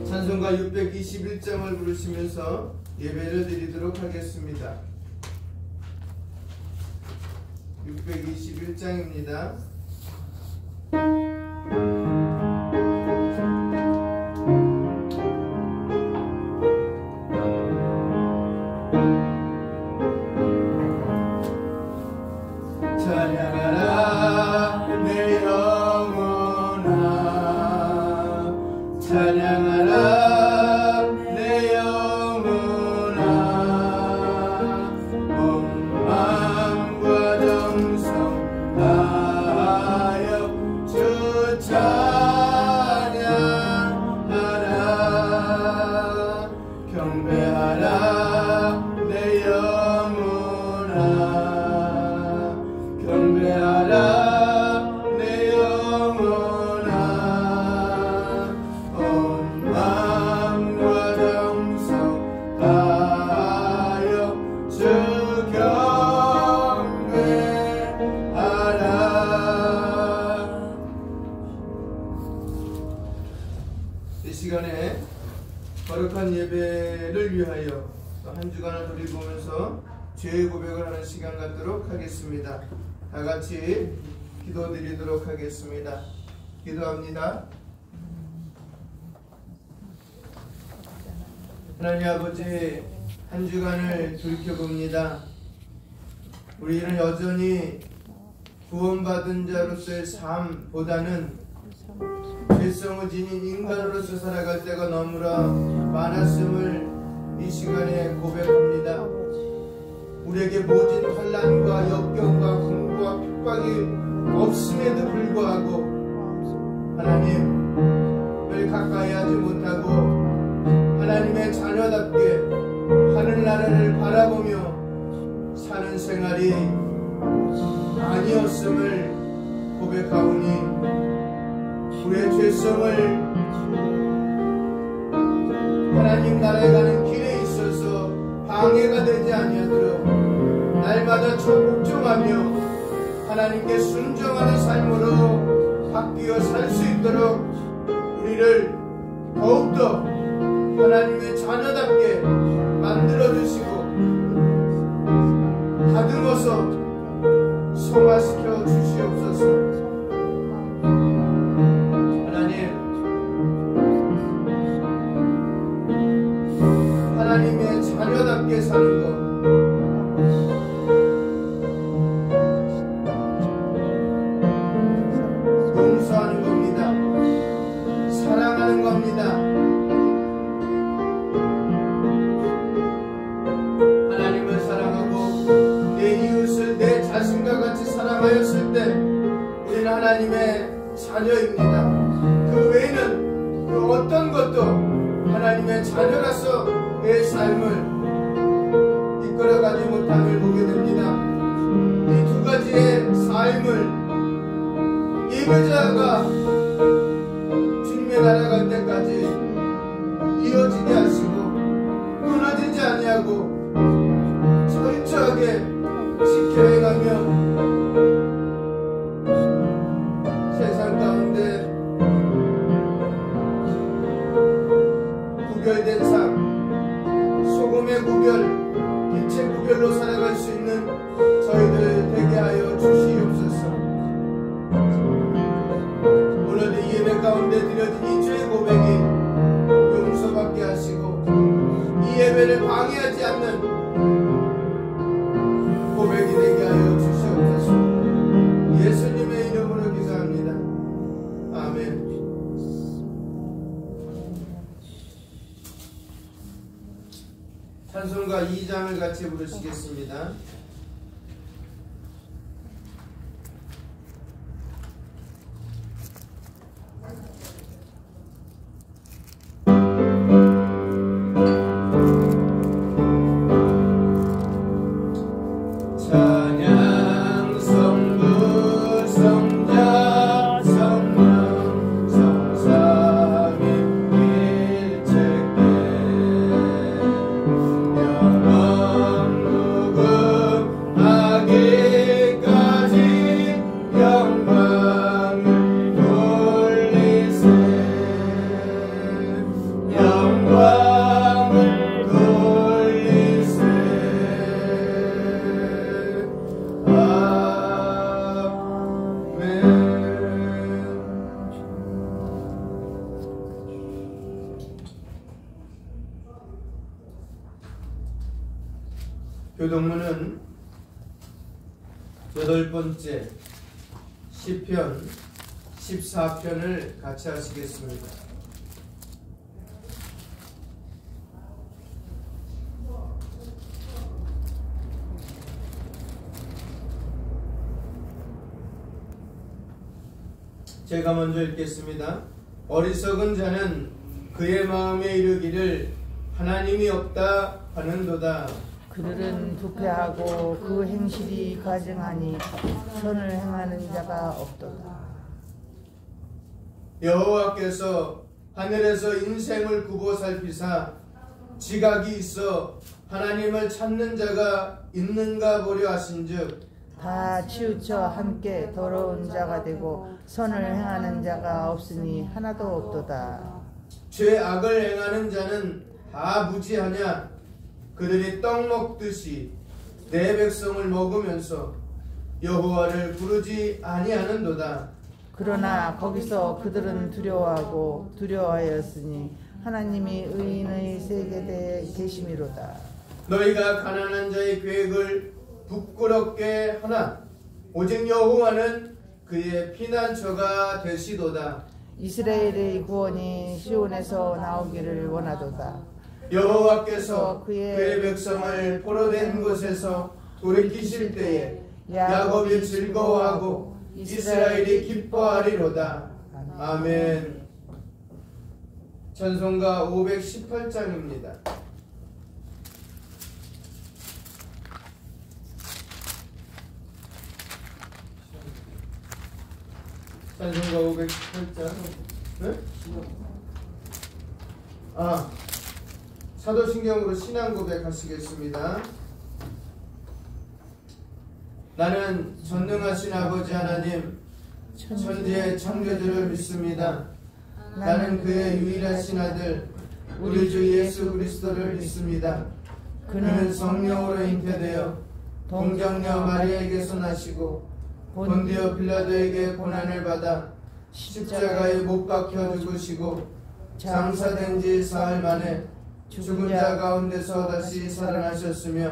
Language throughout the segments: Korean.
찬송가 621장을 부르시면서 예배를 드리도록 하겠습니다. 621장입니다. 찬양하라 내 영혼아, 찬양하라 내 영혼아, 온 마음과 정성 다하여 주 찬양하라. 경배하라 내 영혼아, 경배하라 내 영혼아, 온 마음과 정성 다하여 주 경배하라. 이 시간에 거룩한 예배를 위하여 한 주간을 돌이보면서 죄의 고백을 하는 시간 갖도록 하겠습니다. 다 같이 기도드리도록 하겠습니다. 기도합니다. 하나님 아버지, 한 주간을 돌이켜봅니다. 우리는 여전히 구원받은 자로서의 삶보다는 죄성을 지닌 인간으로서 살아갈 때가 너무나 많았음을 이 시간에 고백합니다. 우리에게 모진 환난과 역경과 공고와 핍박이 없음에도 불구하고 하나님을 가까이 하지 못하고 하나님의 자녀답게 하늘나라를 바라보며 사는 생활이 아니었음을 고백하오니 우리의 죄성을 하나님 나라에 가는 길에 있어서 방해가 되지 아니하도록 날마다 복종하며 하나님께 순종하는 삶으로 바뀌어 살 수 있도록 우리를 더욱더 하나님의 자녀답게 만들어주시고 다듬어서 성화시켜 주시옵소서. 하나님의 자녀답게 사는 것, 용서하는 겁니다. 사랑하는 겁니다. 하나님을 사랑하고 내 이웃을 내 자신과 같이 사랑하였을 때 우리는 하나님의 자녀입니다. 그 외에는 그 어떤 것도 하나님의 자녀라서 내 삶을 이끌어가지 못합니다. 하나님을 예배자가 주님의 나라 갈 때까지 이어지게 하시고 끊어지지 아니하고 철저하게 지켜 행하며 세상 가운데 구별된 삶, 소금의 구별, 빛의 구별로 살아갈 수 있는 저희들 되게 하여 주시옵소서. 오늘 이 예배 가운데 드려진 이 죄의 고백이 용서받게 하시고 이 예배를 방해하지 않는 고백이 되게 하여 주시옵소서. 예수님의 이름으로 기도합니다. 아멘. 찬송가 2장을 같이 부르시겠습니다. 교동문은 8번째 시편 14편을 같이 하시겠습니다. 제가 먼저 읽겠습니다. 어리석은 자는 그의 마음에 이르기를 하나님이 없다 하는도다. 그들은 부패하고 그 행실이 가증하니 선을 행하는 자가 없도다. 여호와께서 하늘에서 인생을 굽어 살피사 지각이 있어 하나님을 찾는 자가 있는가 보려 하신즉 다 치우쳐 함께 더러운 자가 되고 선을 행하는 자가 없으니 하나도 없도다. 죄악을 행하는 자는 다 무지하냐? 그들이 떡 먹듯이 내 백성을 먹으면서 여호와를 부르지 아니하는도다. 그러나 거기서 그들은 두려워하고 두려워하였으니 하나님이 의인의 세계대에 계심이로다. 너희가 가난한 자의 계획을 부끄럽게 하나 오직 여호와는 그의 피난처가 되시도다. 이스라엘의 구원이 시온에서 나오기를 원하도다. 여호와께서 그의 백성을 포로된 곳에서 돌이키실 때에 야곱이 즐거워하고 이스라엘이 기뻐하리로다. 아멘. 찬송가 518장입니다. 찬송가 518장. 네? 사도신경으로 신앙 고백하시겠습니다. 나는 전능하신 아버지 하나님 천지의 창조주를 믿습니다. 나는 그의 유일하신 아들 우리 주 예수 그리스도를 믿습니다. 그는 성령으로 잉태되어 동정녀 마리아에게서 나시고 본디오 빌라도에게 고난을 받아 십자가에 못 박혀 죽으시고 장사된 지 사흘 만에 죽은 자 가운데서 다시 살아나셨으며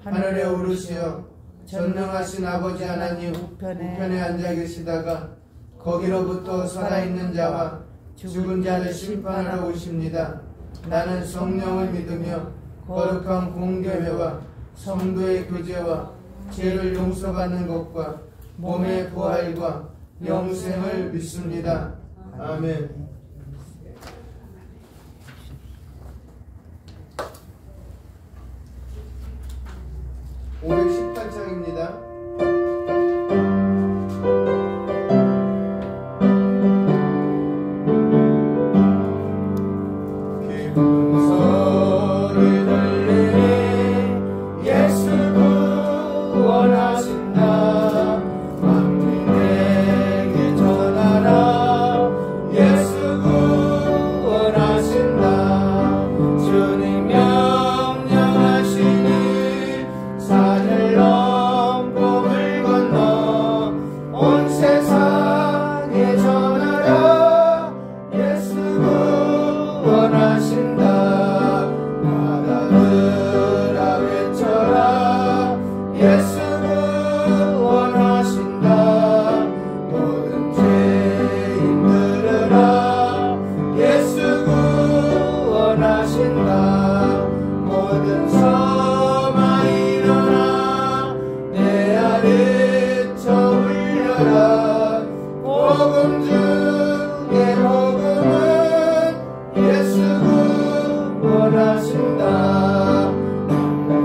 하늘에 오르시어 전능하신 아버지 하나님 우편에 앉아 계시다가 거기로부터 살아있는 자와 죽은 자를 심판하러 오십니다. 나는 성령을 믿으며 거룩한 공교회와 성도의 교제와 죄를 용서받는 것과 몸의 부활과 영생을 믿습니다. 아멘. (518장입니다) 모든 서마 일어나 내 아래쳐 울려라. 복음 중에 복음은 예수 구원하신다.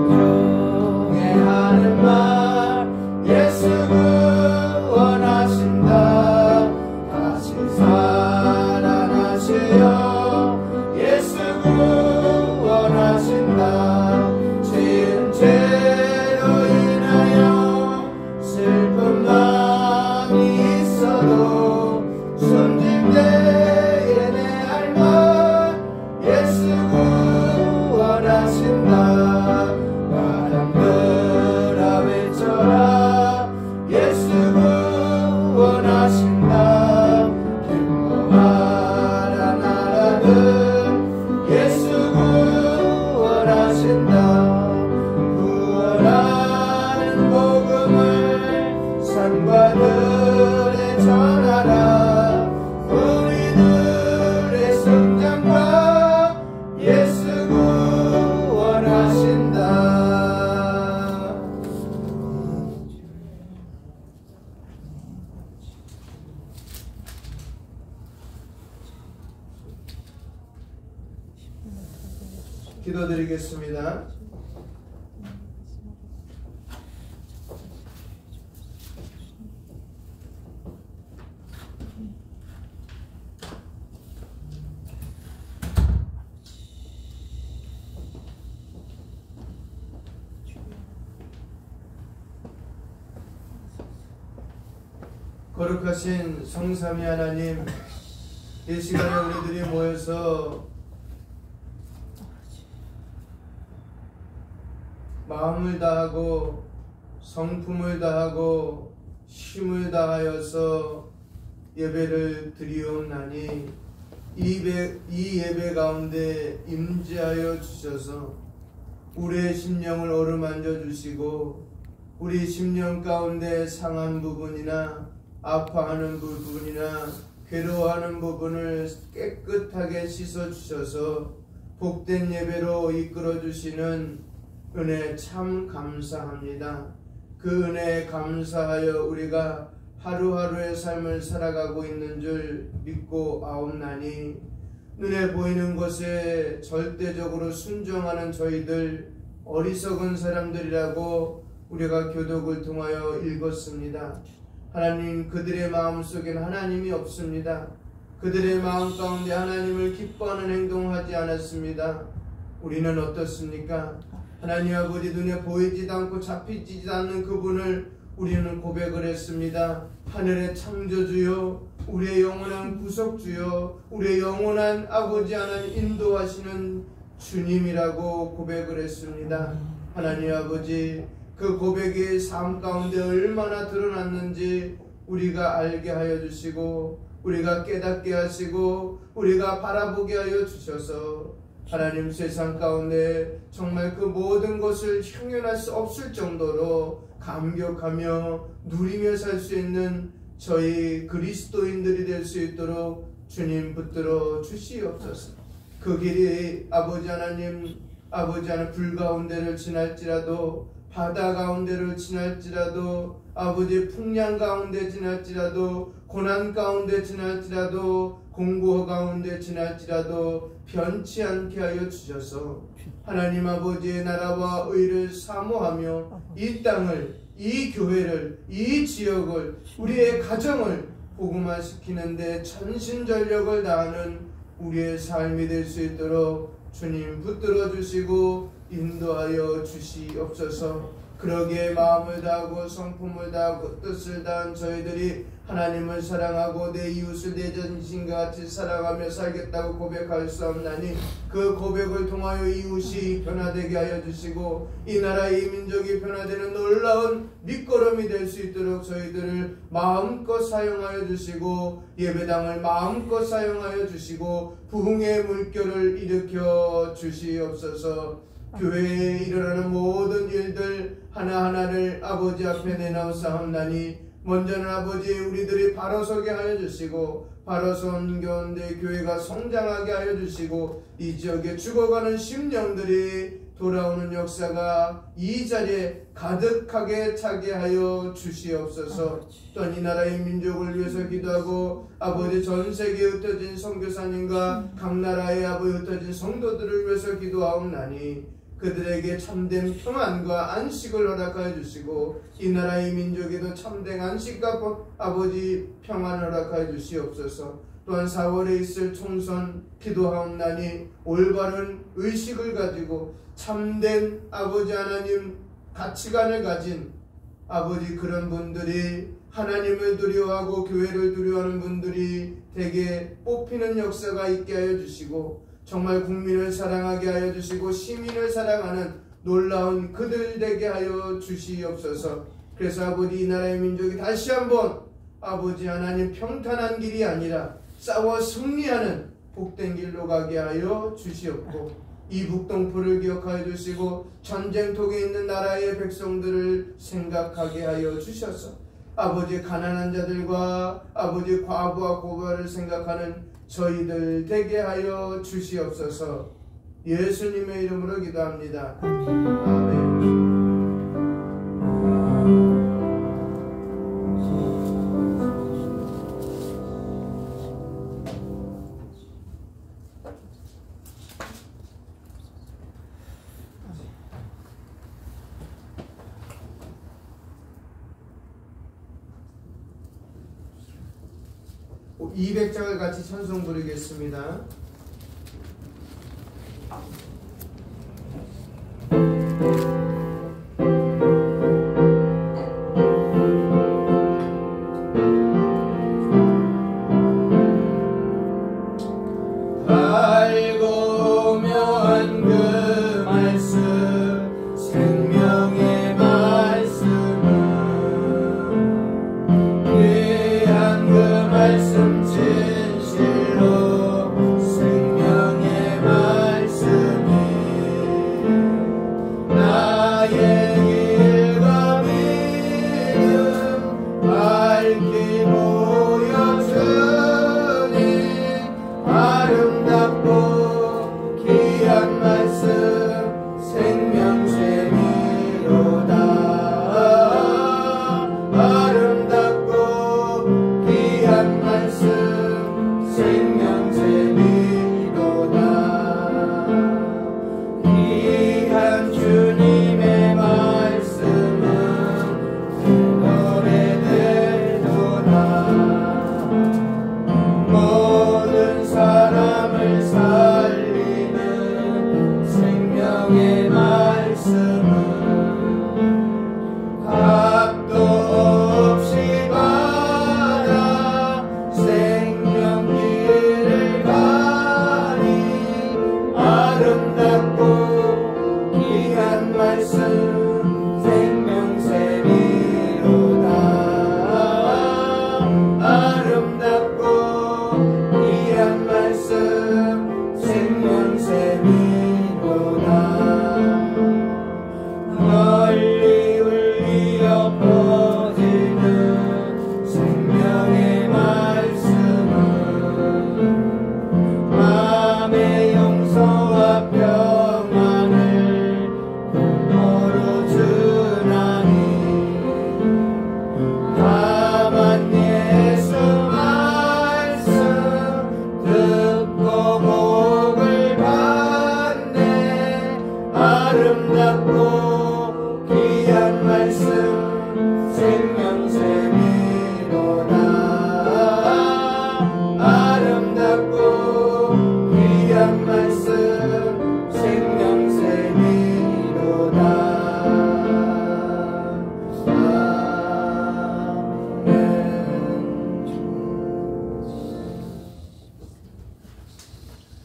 중에 하는 말 예수 구원하신다. 다시 살아나시어 예수 구원하신다. 죄인 죄로 인하여 슬픈 마음이 있어도 숨질 때에 내 할 말 예수 구원하신다. 바람들아 외쳐라. 예수 구원하신다. 기뻐하라 나라들 예수 구원하신다. 구원하는 복음을 산과 들에 전하라. 우리들의 성장과 예수 구원하신다. 기도드리겠습니다. 거룩하신 성삼위 하나님, 이 시간에 우리들이 모여서 마음을 다하고 성품을 다하고 힘을 다하여서 예배를 드리옵나니 이 예배 가운데 임재하여 주셔서 우리의 심령을 어루만져 주시고 우리 심령 가운데 상한 부분이나 아파하는 부분이나 괴로워하는 부분을 깨끗하게 씻어 주셔서 복된 예배로 이끌어 주시는 은혜 참 감사합니다. 그 은혜에 감사하여 우리가 하루하루의 삶을 살아가고 있는 줄 믿고 아옵나니 눈에 보이는 것에 절대적으로 순종하는 저희들 어리석은 사람들이라고 우리가 교독을 통하여 읽었습니다. 하나님, 그들의 마음속엔 하나님이 없습니다. 그들의 마음 가운데 하나님을 기뻐하는 행동하지 않았습니다. 우리는 어떻습니까? 하나님 아버지, 눈에 보이지도 않고 잡히지도 않는 그분을 우리는 고백을 했습니다. 하늘의 창조주여, 우리의 영원한 구속주여, 우리의 영원한 아버지 하나님 인도하시는 주님이라고 고백을 했습니다. 하나님 아버지, 그 고백이 삶 가운데 얼마나 드러났는지 우리가 알게 하여 주시고 우리가 깨닫게 하시고 우리가 바라보게 하여 주셔서 하나님, 세상 가운데 정말 그 모든 것을 형용할 수 없을 정도로 감격하며 누리며 살 수 있는 저희 그리스도인들이 될 수 있도록 주님 붙들어 주시옵소서. 그 길이 아버지 하나님 불 가운데를 지날지라도 바다 가운데를 지날지라도 아버지 풍랑 가운데 지날지라도 고난 가운데 지날지라도 공고 가운데 지날지라도 변치 않게 하여 주셔서 하나님 아버지의 나라와 의를 사모하며 이 땅을, 이 교회를, 이 지역을, 우리의 가정을 복음화시키는데 전신전력을 다하는 우리의 삶이 될 수 있도록 주님 붙들어 주시고 인도하여 주시옵소서. 그러기에 마음을 다하고 성품을 다하고 뜻을 다한 저희들이 하나님을 사랑하고 내 이웃을 내 자신과 같이 사랑하며 살겠다고 고백할 수 없나니 그 고백을 통하여 이웃이 변화되게 하여 주시고 이 나라 이 민족이 변화되는 놀라운 밑거름이 될 수 있도록 저희들을 마음껏 사용하여 주시고 예배당을 마음껏 사용하여 주시고 부흥의 물결을 일으켜 주시옵소서. 교회에 일어나는 모든 일들 하나하나를 아버지 앞에 내나오사옵나니 먼저는 아버지 우리들이 바로 서게 하여 주시고 바로 선 가운데 교회가 성장하게 하여 주시고 이 지역에 죽어가는 심령들이 돌아오는 역사가 이 자리에 가득하게 차게 하여 주시옵소서. 또한 이 나라의 민족을 위해서 기도하고 아버지 전 세계에 흩어진 선교사님과 각 나라에 아버지 흩어진 성도들을 위해서 기도하옵나니 그들에게 참된 평안과 안식을 허락하여 주시고 이 나라의 민족에도 참된 안식과 아버지 평안을 허락하여 주시옵소서. 또한 4월에 있을 총선 기도하옵나니 올바른 의식을 가지고 참된 아버지 하나님 가치관을 가진 아버지 그런 분들이 하나님을 두려워하고 교회를 두려워하는 분들이 되게 뽑히는 역사가 있게 하여 주시고 정말 국민을 사랑하게 하여 주시고 시민을 사랑하는 놀라운 그들 되게 하여 주시옵소서. 그래서 아버지 이 나라의 민족이 다시 한번 아버지 하나님 평탄한 길이 아니라 싸워 승리하는 복된 길로 가게 하여 주시옵고 이 북동포를 기억하여 주시고 전쟁통에 있는 나라의 백성들을 생각하게 하여 주셔서 아버지 가난한 자들과 아버지 과부와 고아를 생각하는 저희들 되게 하여 주시옵소서. 예수님의 이름으로 기도합니다. 아멘. 200장을 같이 찬송 부르겠습니다.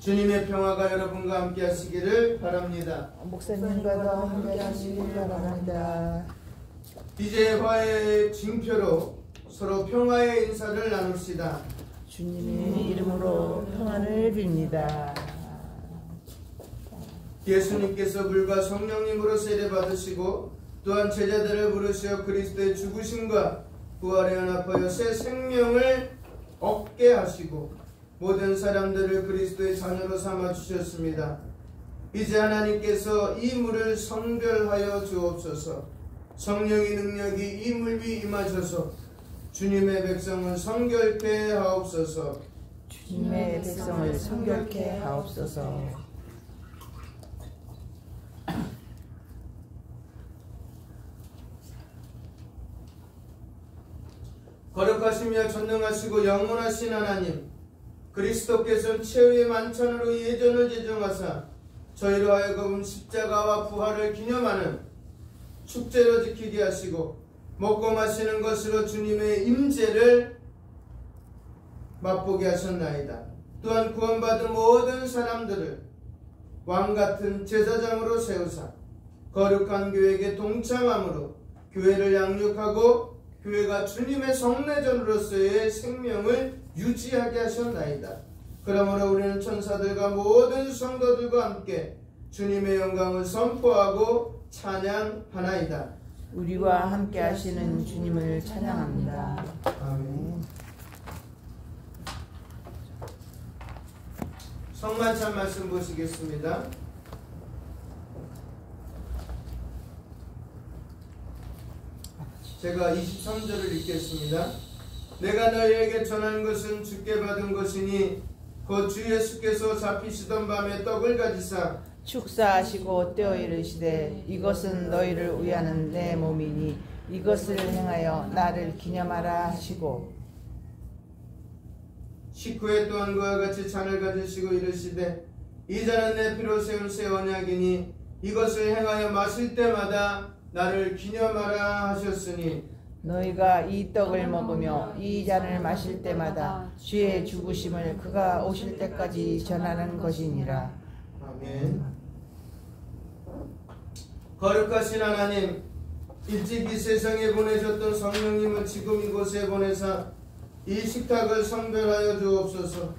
주님의 평화가 여러분과 함께 하시기를 바랍니다. 목사님과도 함께 하시기를 바랍니다. 이제 화해의 징표로 서로 평화의 인사를 나눕시다. 주님의 이름으로 평안을 빕니다. 예수님께서 물과 성령님으로 세례받으시고 또한 제자들을 부르시어 그리스도의 죽으심과 부활에 연합하여 새 생명을 얻게 하시고 모든 사람들을 그리스도의 자녀로 삼아 주셨습니다. 이제 하나님께서 이 물을 성별하여 주옵소서. 성령의 능력이 이 물 위 임하셔서 주님의 백성을 성결케 하옵소서. 주님의 백성을 성결케 하옵소서. 거룩하시며 전능하시고 영원하신 하나님, 그리스도께서는 최후의 만찬으로 예전을 제정하사 저희로 하여금 십자가와 부활을 기념하는 축제로 지키게 하시고 먹고 마시는 것으로 주님의 임재를 맛보게 하셨나이다. 또한 구원받은 모든 사람들을 왕같은 제사장으로 세우사 거룩한 교회에게 동참함으로 교회를 양육하고 교회가 주님의 성내전으로서의 생명을 유지하게 하셨나이다. 그러므로 우리는 천사들과 모든 성도들과 함께 주님의 영광을 선포하고 찬양하나이다. 우리와 함께 하시는 주님을 찬양합니다. 아멘. 성만찬 말씀 보시겠습니다. 제가 23절을 읽겠습니다. 내가 너희에게 전한 것은 주께 받은 것이니 곧 주 예수께서 잡히시던 밤에 떡을 가지사 축사하시고 떼어 이르시되 이것은 너희를 위하는 내 몸이니 이것을 행하여 나를 기념하라 하시고 식후에 또한 그와 같이 잔을 가지시고 이르시되 이 잔은 내 피로 세운 새 언약이니 이것을 행하여 마실 때마다 나를 기념하라 하셨으니 너희가 이 떡을 먹으며 이 잔을 마실 때마다 주의 죽으심을 그가 오실 때까지 전하는 것이니라. 아멘. 거룩하신 하나님, 일찍 이 세상에 보내셨던 성령님을 지금 이곳에 보내사 이 식탁을 성별하여 주옵소서.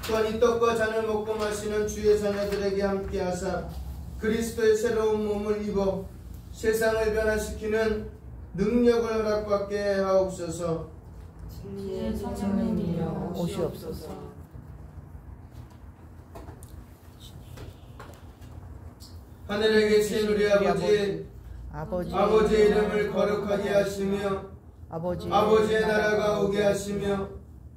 또한 이 떡과 잔을 먹고 마시는 주의 자녀들에게 함께하사 그리스도의 새로운 몸을 입어 세상을 변화시키는 능력을 허락받게 하옵소서. 성령님이여 오시옵소서. 하늘에 계신 우리 아버지의 이름을 거룩하게 하시며 아버지의 나라가 오게 하시며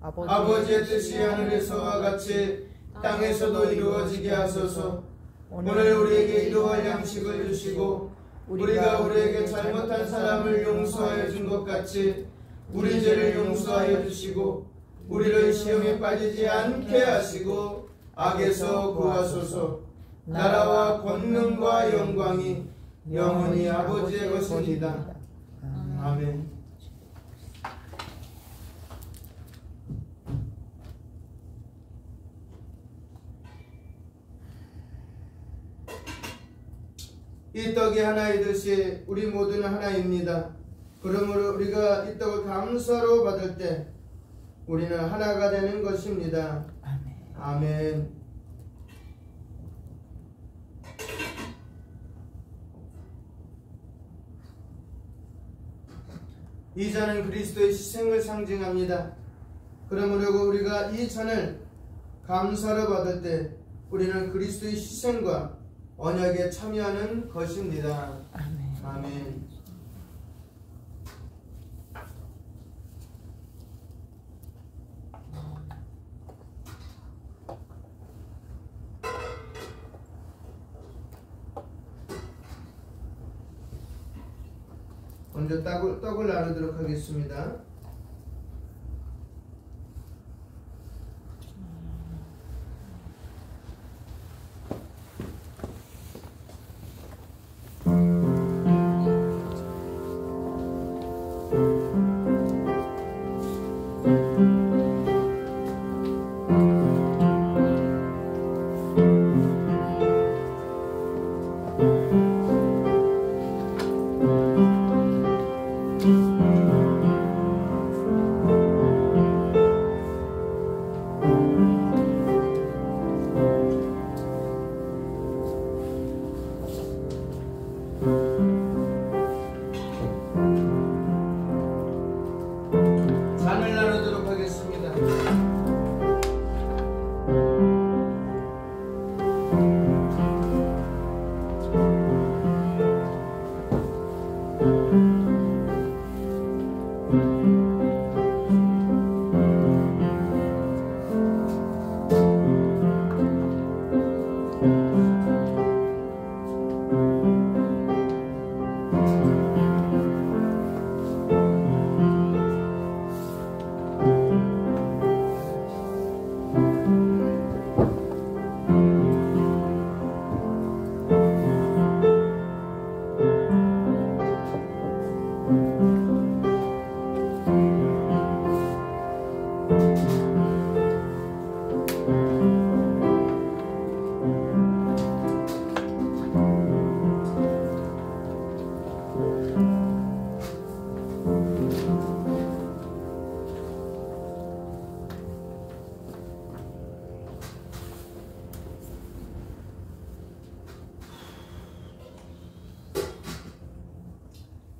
아버지의 뜻이 하늘에서와 같이 땅에서도 이루어지게 하소서. 오늘 우리에게 일용할 양식을 주시고 우리가 우리에게 잘못한 사람을 용서하여 준 것 같이 우리 죄를 용서하여 주시고 우리를 시험에 빠지지 않게 하시고 악에서 구하소서. 나라와 권능과 영광이 영원히 아버지의 것입니다. 아멘. 이 떡이 하나이듯이 우리 모두는 하나입니다. 그러므로 우리가 이 떡을 감사로 받을 때 우리는 하나가 되는 것입니다. 아멘. 이 잔은 그리스도의 희생을 상징합니다. 그러므로 우리가 이 잔을 감사로 받을 때 우리는 그리스도의 희생과 언약에 참여하는 것입니다. 아멘. 아멘. 먼저 떡을 나누도록 하겠습니다.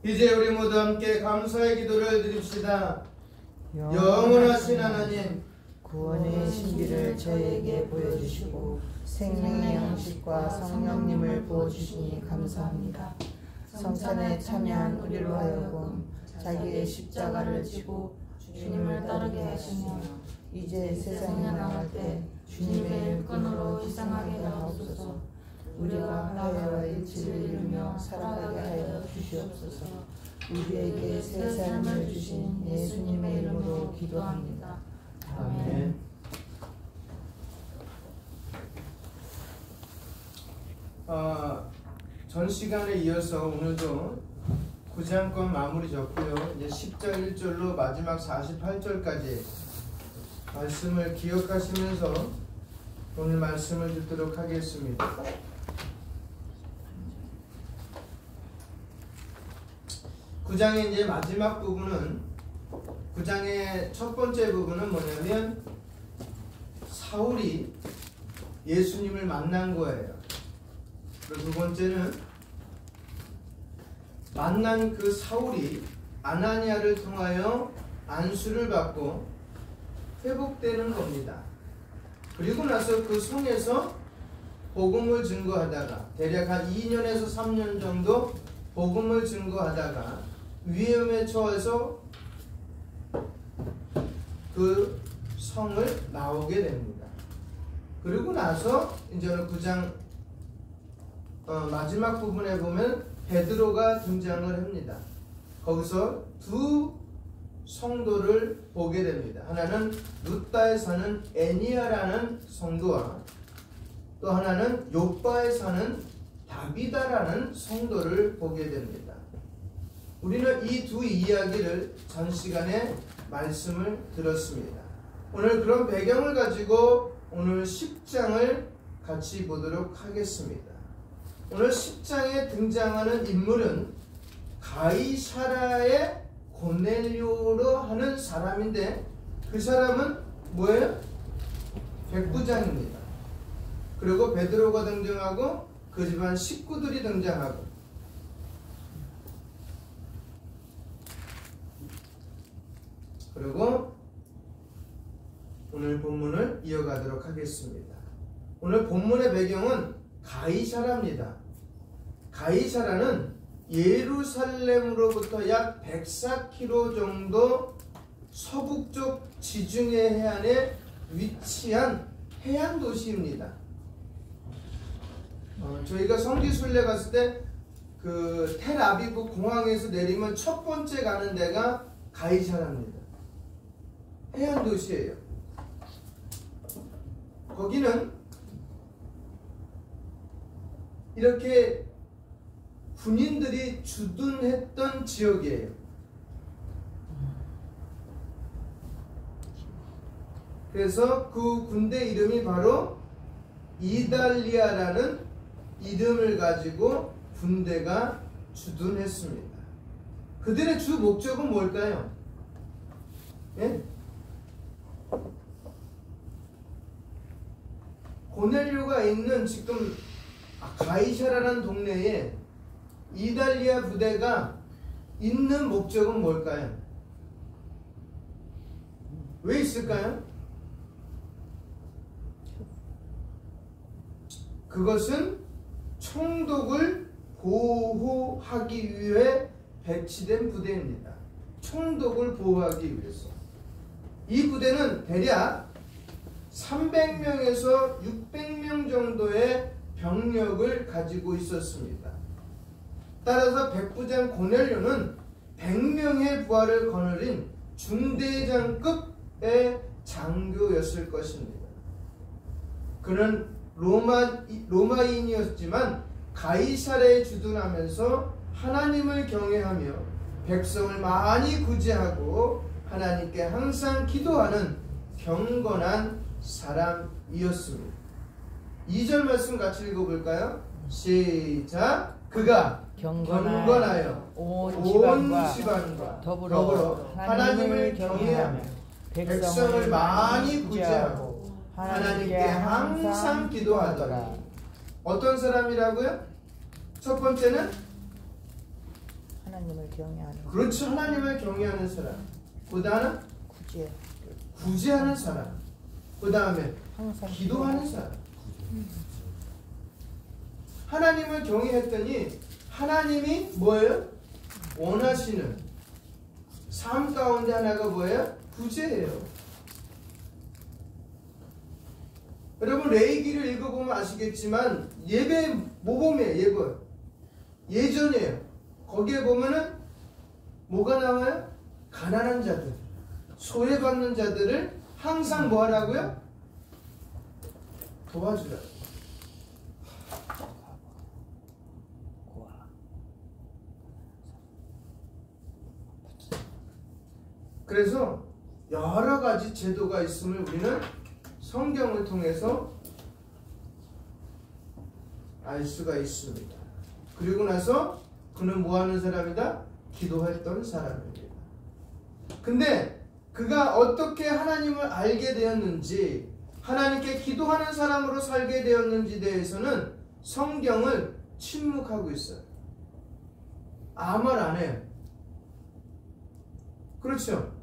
이제 우리 모두 함께 감사의 기도를 드립시다. 영원하신 하나님, 구원의 신비를 저에게 보여주시고 생명의 양식과 성령님을 부어주시니 감사합니다. 성찬에 참여한 우리로 하여금 자기의 십자가를 지고 주님을 따르게 하시며 이제 세상에 나갈 때 주님의 일꾼으로 희생하게 하옵소서. 우리가 화해와 일치를 이루며 살아가게 하여 주시옵소서. 우리에게 새 삶을 주신 예수님의 이름으로 기도합니다. 아멘. 전 시간에 이어서 오늘도 9장권 마무리 졌고요. 이제 10장 1절로 마지막 48절까지 말씀을 기억하시면서 오늘 말씀을 듣도록 하겠습니다. 9장의 이제 마지막 부분은, 9장의 첫 번째 부분은 뭐냐면 사울이 예수님을 만난 거예요. 그리고 두 번째는 만난 그 사울이 아나니아를 통하여 안수를 받고 회복되는 겁니다. 그리고 나서 그 성에서 복음을 증거하다가 대략 한 2년에서 3년 정도 복음을 증거하다가 위험에 처해서 그 성을 나오게 됩니다. 그리고 나서 이제 9장 마지막 부분에 보면 베드로가 등장을 합니다. 거기서 두 성도를 보게 됩니다. 하나는 루다에 사는 애니아라는 성도와 또 하나는 요바에 사는 다비다라는 성도를 보게 됩니다. 우리는 이 두 이야기를 전 시간에 말씀을 들었습니다. 오늘 그런 배경을 가지고 오늘 10장을 같이 보도록 하겠습니다. 오늘 10장에 등장하는 인물은 가이사라의 고넬료로 하는 사람인데, 그 사람은 뭐예요? 백부장입니다. 그리고 베드로가 등장하고 그 집안 식구들이 등장하고, 그리고 오늘 본문을 이어가도록 하겠습니다. 오늘 본문의 배경은 가이사라입니다. 가이사라는 예루살렘으로부터 약 104km 정도 서북쪽 지중해 해안에 위치한 해안 도시입니다. 저희가 성지순례 갔을 때 그 텔아비브 공항에서 내리면 첫 번째 가는 데가 가이사라입니다. 해안 도시예요. 거기는 이렇게 군인들이 주둔했던 지역이에요. 그래서 그 군대 이름이 바로 이달리아라는 이름을 가지고 군대가 주둔했습니다. 그들의 주 목적은 뭘까요? 예? 고넬료가 있는 지금 가이사라라는 동네에 이달리아 부대가 있는 목적은 뭘까요? 왜 있을까요? 그것은 총독을 보호하기 위해 배치된 부대입니다. 총독을 보호하기 위해서. 이 부대는 대략 300명에서 600명 정도의 병력을 가지고 있었습니다. 따라서 백부장 고넬료는 100명의 부하를 거느린 중대장급의 장교였을 것입니다. 그는 로마인이었지만 가이사라에 주둔하면서 하나님을 경외하며 백성을 많이 구제하고 하나님께 항상 기도하는 경건한 사람이었습니다. 2절 말씀 같이 읽어볼까요? 시작. 그가 경건하여 온 집안과 더불어 하나님을 경외하며 백성을 많이 구제하고 하나님께 항상 기도하더라. 어떤 사람이라고요? 첫 번째는 하나님을 경외하는. 그렇죠. 하나님을 경외하는 사람. 그 다음은 구제하는 사람. 그 다음에 항상 기도하는 사람. 하나님을 경외했더니 하나님이 뭐예요? 원하시는 삶 가운데 하나가 뭐예요? 구제예요. 여러분 레위기를 읽어보면 아시겠지만 예배 모범이에요. 예전이에요. 거기에 보면은 뭐가 나와요? 가난한 자들, 소외받는 자들을 항상 뭐 하라고요? 도와주라. 그래서 여러 가지 제도가 있음을 우리는 성경을 통해서 알 수가 있습니다. 그리고 나서 그는 뭐 하는 사람이다? 기도했던 사람입니다. 근데 그가 어떻게 하나님을 알게 되었는지, 하나님께 기도하는 사람으로 살게 되었는지에 대해서는 성경을 침묵하고 있어요. 아무 말 안 해요. 그렇죠?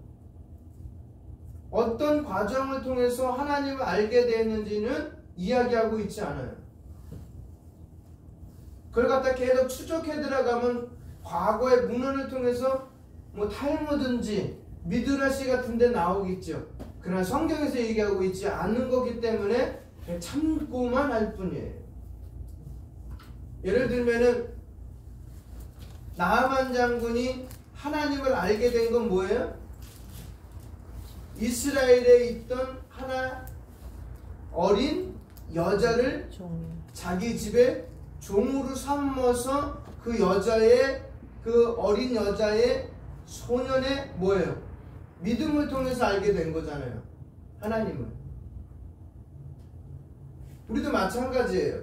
어떤 과정을 통해서 하나님을 알게 되었는지는 이야기하고 있지 않아요. 그걸 갖다 계속 추적해 들어가면 과거의 문헌을 통해서 뭐 탈무든지 미드라시 같은 데 나오겠죠. 그러나 성경에서 얘기하고 있지 않는 거기 때문에 참고만 할 뿐이에요. 예를 들면은 나하만 장군이 하나님을 알게 된 건 뭐예요? 이스라엘에 있던 하나 어린 여자를 자기 집에 종으로 삼아서 그 여자의, 그 어린 여자의 소년의 뭐예요? 믿음을 통해서 알게 된 거잖아요. 하나님을. 우리도 마찬가지예요.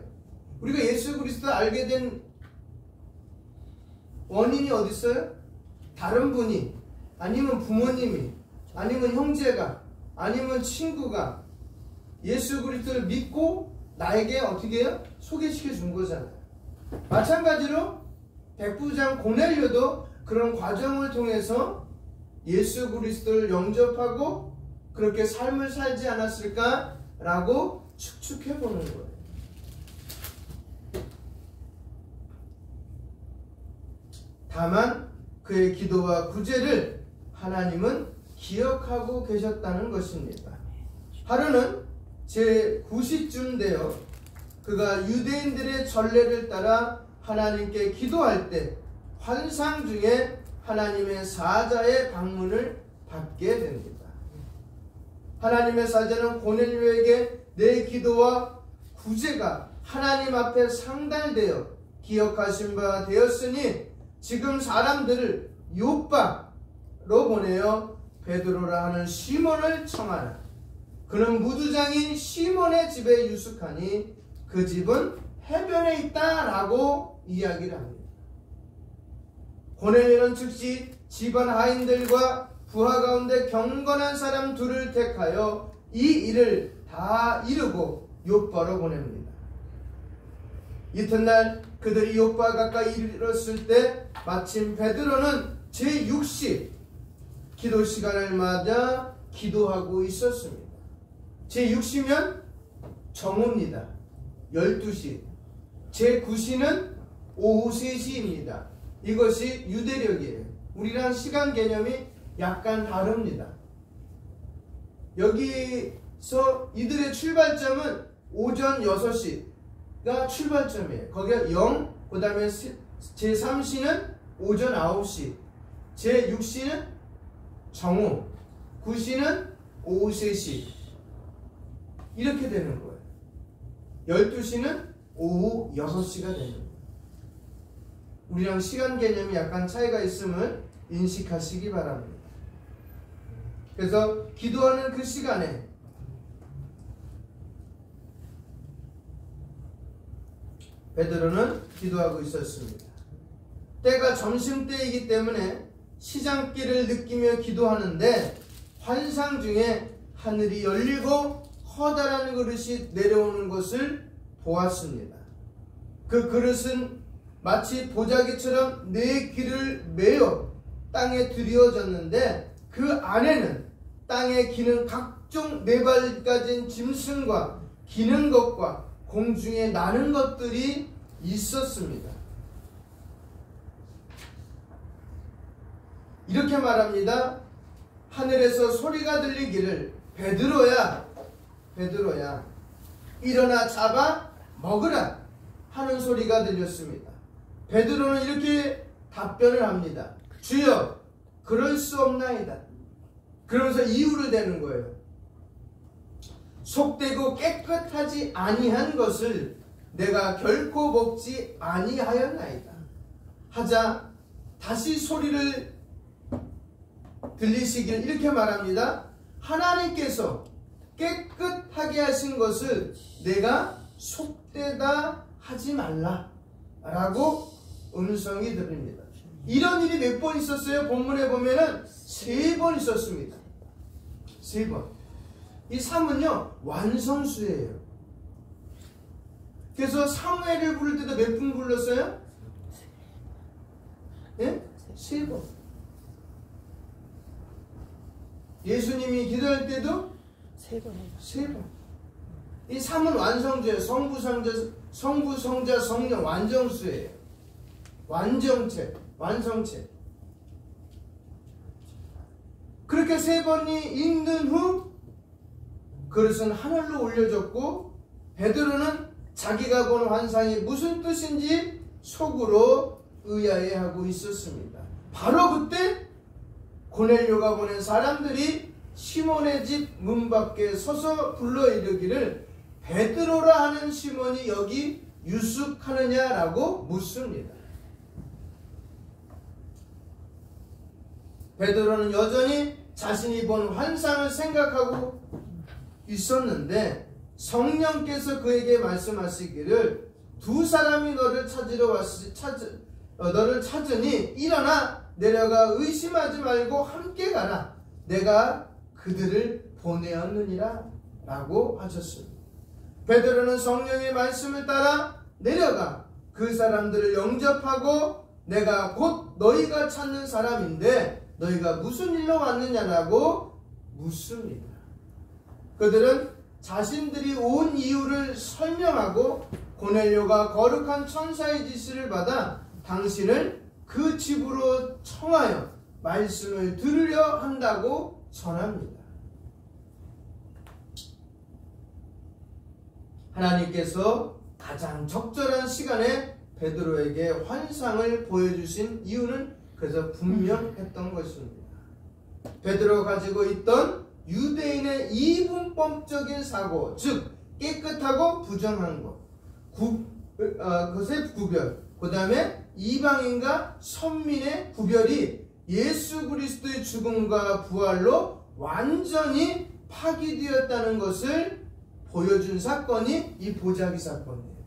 우리가 예수 그리스도 알게 된 원인이 어디 있어요? 다른 분이, 아니면 부모님이, 아니면 형제가, 아니면 친구가 예수 그리스도를 믿고 나에게 어떻게 해요? 소개시켜 준 거잖아요. 마찬가지로 백부장 고넬료도 그런 과정을 통해서 예수 그리스도를 영접하고 그렇게 삶을 살지 않았을까라고 추측해 보는 거예요. 다만 그의 기도와 구제를 하나님은 기억하고 계셨다는 것입니다. 하루는 제9시쯤 되어 그가 유대인들의 전례를 따라 하나님께 기도할 때 환상 중에 하나님의 사자의 방문을 받게 됩니다. 하나님의 사자는 고넬료에게 내 기도와 구제가 하나님 앞에 상달되어 기억하신 바 되었으니 지금 사람들을 요빠로 보내어 베드로라 하는 시몬을 청하라. 그는 무두장인 시몬의 집에 유숙하니 그 집은 해변에 있다라고 이야기를 합니다. 고넬료는 즉시 집안 하인들과 부하 가운데 경건한 사람 둘을 택하여 이 일을 다 이루고 요빠로 보냅니다. 이튿날 그들이 요빠 가까이 이르렀을 때 마침 베드로는 제6시 기도 시간을 맞아 기도하고 있었습니다. 제6시면 정오입니다. 12시. 제9시는 오후 3시입니다. 이것이 유대력이에요. 우리랑 시간 개념이 약간 다릅니다. 여기서 이들의 출발점은 오전 6시가 출발점이에요. 거기가 0, 그 다음에 제3시는 오전 9시, 제6시는 정오, 9시는 오후 3시. 이렇게 되는 거예요. 12시는 오후 6시가 되는 거예요. 우리랑 시간 개념이 약간 차이가 있음을 인식하시기 바랍니다. 그래서 기도하는 그 시간에 베드로는 기도하고 있었습니다. 때가 점심때이기 때문에 시장길을 느끼며 기도하는데 환상 중에 하늘이 열리고 커다란 그릇이 내려오는 것을 보았습니다. 그 그릇은 마치 보자기처럼 내 길을 메어 땅에 들여졌는데 그 안에는 땅에 기는 각종 네 발 가진 짐승과 기는 것과 공중에 나는 것들이 있었습니다. 이렇게 말합니다. 하늘에서 소리가 들리기를 베드로야 일어나 잡아 먹으라 하는 소리가 들렸습니다. 베드로는 이렇게 답변을 합니다. 주여 그럴 수 없나이다. 그러면서 이유를 대는 거예요. 속되고 깨끗하지 아니한 것을 내가 결코 먹지 아니하였나이다 하자 다시 소리를 들리시길 이렇게 말합니다. 하나님께서 깨끗하게 하신 것을 내가 속되다 하지 말라 라고 음성이 들립니다. 이런 일이 몇 번 있었어요? 본문에 보면은 3번 있었습니다. 3번. 이 3은요 완성수예요. 그래서 사무엘을 부를 때도 몇 분 불렀어요? 예? 3번. 예수님이 기도할 때도 3번. 이 3은 완성주예요. 성부, 성자, 성령 완성수예요. 완전체, 완성체. 그렇게 3번이 있는 후 그릇은 하늘로 올려졌고 베드로는 자기가 본 환상이 무슨 뜻인지 속으로 의아해하고 있었습니다. 바로 그때 고넬료가 보낸 사람들이 시몬의 집 문 밖에 서서 불러 이르기를 베드로라 하는 시몬이 여기 유숙하느냐라고 묻습니다. 베드로는 여전히 자신이 본 환상을 생각하고 있었는데 성령께서 그에게 말씀하시기를 두 사람이 너를 찾으니 일어나 내려가 의심하지 말고 함께 가라. 내가 그들을 보내었느니라 라고 하셨습니다. 베드로는 성령의 말씀을 따라 내려가 그 사람들을 영접하고 내가 곧 너희가 찾는 사람인데 너희가 무슨 일로 왔느냐라고 묻습니다. 그들은 자신들이 온 이유를 설명하고 고넬료가 거룩한 천사의 지시를 받아 당신을 그 집으로 청하여 말씀을 들으려 한다고 전합니다. 하나님께서 가장 적절한 시간에 베드로에게 환상을 보여주신 이유는 그래서 분명했던 것입니다. 베드로가 가지고 있던 유대인의 이분법적인 사고, 즉 깨끗하고 부정한 것, 그것의 구별, 그 다음에 이방인과 선민의 구별이 예수 그리스도의 죽음과 부활로 완전히 파기되었다는 것을 보여준 사건이 이 보자기 사건이에요.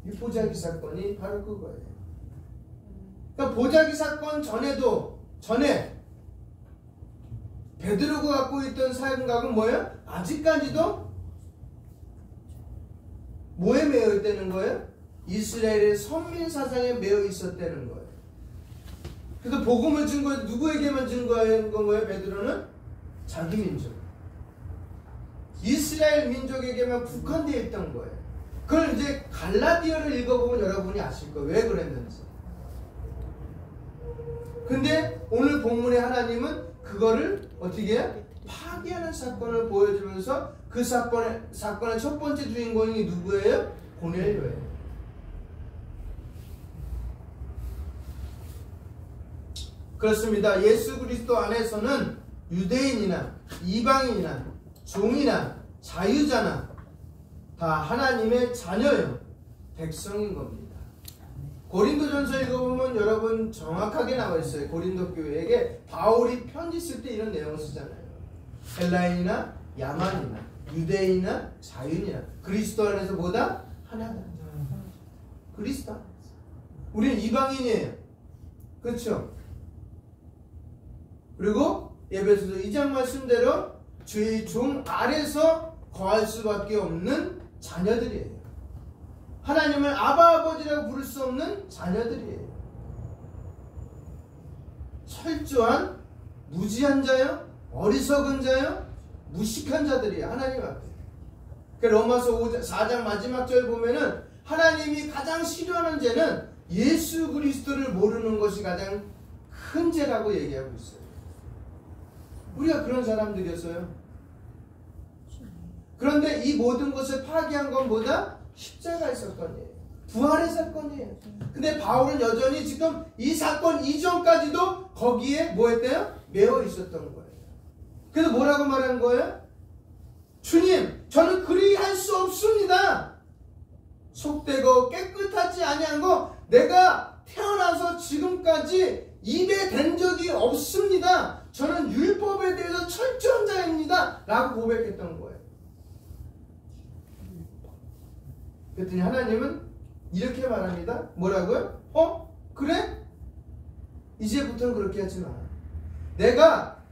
이 보자기 사건이 바로 그거예요. 그러니까 보자기 사건 전에 베드로가 갖고 있던 생각은 뭐예요? 아직까지도 뭐에 매여 있다는 거예요? 이스라엘의 선민 사상에 매여 있었다는 거예요. 그래서 복음을 준 거예요. 누구에게만 준 거예요? 베드로는 자기 민족, 이스라엘 민족에게만 국한되어 있던 거예요. 그걸 이제 갈라디아를 읽어보면 여러분이 아실 거예요. 왜 그랬는지. 근데 오늘 본문의 하나님은 그거를 어떻게 해요? 파괴하는 사건을 보여주면서 그 사건의 첫 번째 주인공이 누구예요? 고넬료예요. 그렇습니다. 예수 그리스도 안에서는 유대인이나 이방인이나 종이나 자유자나 다 하나님의 자녀요, 백성인 겁니다. 고린도전서 읽어보면 여러분 정확하게 나와 있어요. 고린도 교회에게 바울이 편지 쓸 때 이런 내용을 쓰잖아요. 헬라인이나 야만이나 유대인이나 자유인이나 그리스도 안에서 뭐다? 하나다. 그리스도 안에서. 우리는 이방인이에요. 그렇죠? 그리고 에베소서 2장 말씀대로 주의 종 아래서 거할 수밖에 없는 자녀들이에요. 하나님을 아바 아버지라고 부를 수 없는 자녀들이에요. 철저한 무지한 자요, 어리석은 자요, 무식한 자들이에요. 하나님 앞에. 그 로마서 4장 마지막 절 보면은 하나님이 가장 싫어하는 죄는 예수 그리스도를 모르는 것이 가장 큰 죄라고 얘기하고 있어요. 우리가 그런 사람들이었어요. 그런데 이 모든 것을 파괴한 건 뭐다? 십자가의 사건이에요. 부활의 사건이에요. 근데 바울은 여전히 지금 이 사건 이전까지도 거기에 뭐 했대요? 매여 있었던 거예요. 그래서 뭐라고 말한 거예요? 주님, 저는 그리할 수 없습니다. 속되고 깨끗하지 아니한 거 내가 태어나서 지금까지 입에 댄 적이 없습니다. 저는 율법에 대해서 철저한 자입니다. 라고 고백했던 거예요. 그랬더니 하나님은 이렇게 말합니다. 뭐라고요? 그래? 이제부터는 그렇게 하지 마. 내가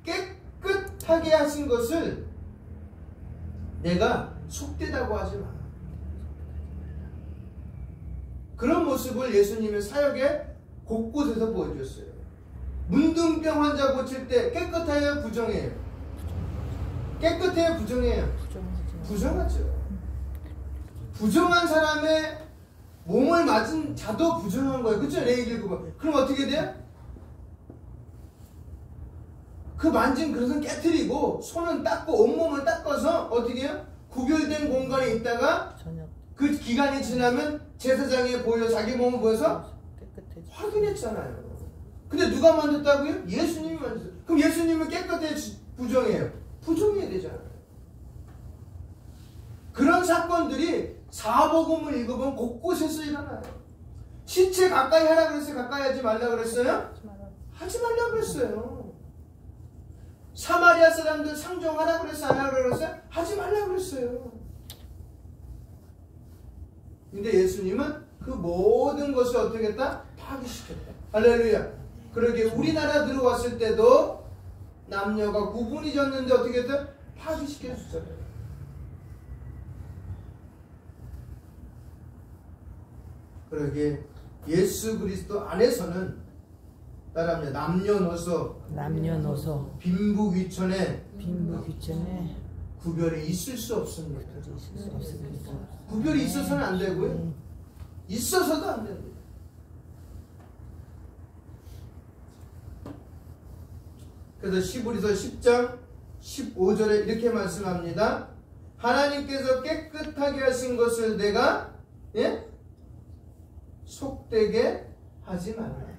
깨끗하게 하신 것을 내가 속되다고 하지 마. 그런 모습을 예수님의 사역에 곳곳에서 보여줬어요. 문둥병 환자 고칠 때 깨끗해요, 부정해요? 깨끗해요, 부정해요? 부정하죠. 부정한 사람의 몸을 맞은 자도 부정한 거예요. 그렇죠? 레위기 9번. 그럼 어떻게 돼요? 그 만진 그릇은 깨트리고 손은 닦고 온몸을 닦아서 어떻게 해요? 구별된 공간에 있다가 그 기간이 지나면 제사장에 보여 자기 몸을 보여서 확인했잖아요. 근데 누가 만졌다고요? 예수님이 만졌어요. 그럼 예수님은 깨끗해 부정해요? 부정해야 되잖아요. 그런 사건들이 사복음을 읽어보면 곳곳에서 일어나요. 시체 가까이 하라 그랬어요? 가까이 하지 말라 그랬어요? 하지 말라 그랬어요. 사마리아 사람들 상종하라 그랬어요? 안 하라 그랬어요? 하지 말라 그랬어요. 근데 예수님은 그 모든 것을 어떻게 했다? 파괴시켰다. 할렐루야. 그러게 우리나라 들어왔을 때도 남녀가 구분이 졌는데 어떻게 했다? 파괴시켰잖아요. 그러게 예수 그리스도 안에서는 따라합니다. 남녀노소 빈부귀천에 구별이 있을 수 없습니다. 구별이 있어서는 안 되고요. 있어서도 안 됩니다. 그래서 시브리서 10장 15절에 이렇게 말씀합니다. 하나님께서 깨끗하게 하신 것을 내가 속되게 하지 말라.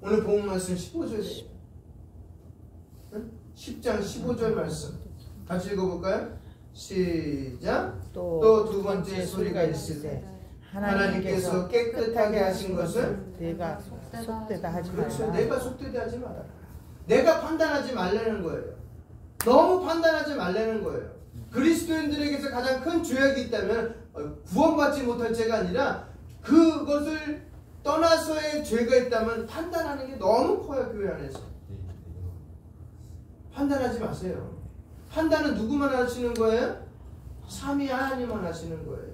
오늘 본 말씀 15절이에요. 10장 15절 말씀 같이 읽어볼까요? 시작. 또 두 번째 소리가 있으되 하나님께서 깨끗하게 하신 것을 내가 속되다 하지 말라. 그렇죠. 내가 속되다 하지 말아라. 내가 판단하지 말라는 거예요. 너무 판단하지 말라는 거예요. 그리스도인들에게서 가장 큰 죄악이 있다면 구원받지 못할 죄가 아니라 그것을 떠나서의 죄가 있다면 판단하는 게 너무 커요. 교회 안에서 판단하지 마세요. 판단은 누구만 하시는 거예요? 삼위 하나님만 하시는 거예요.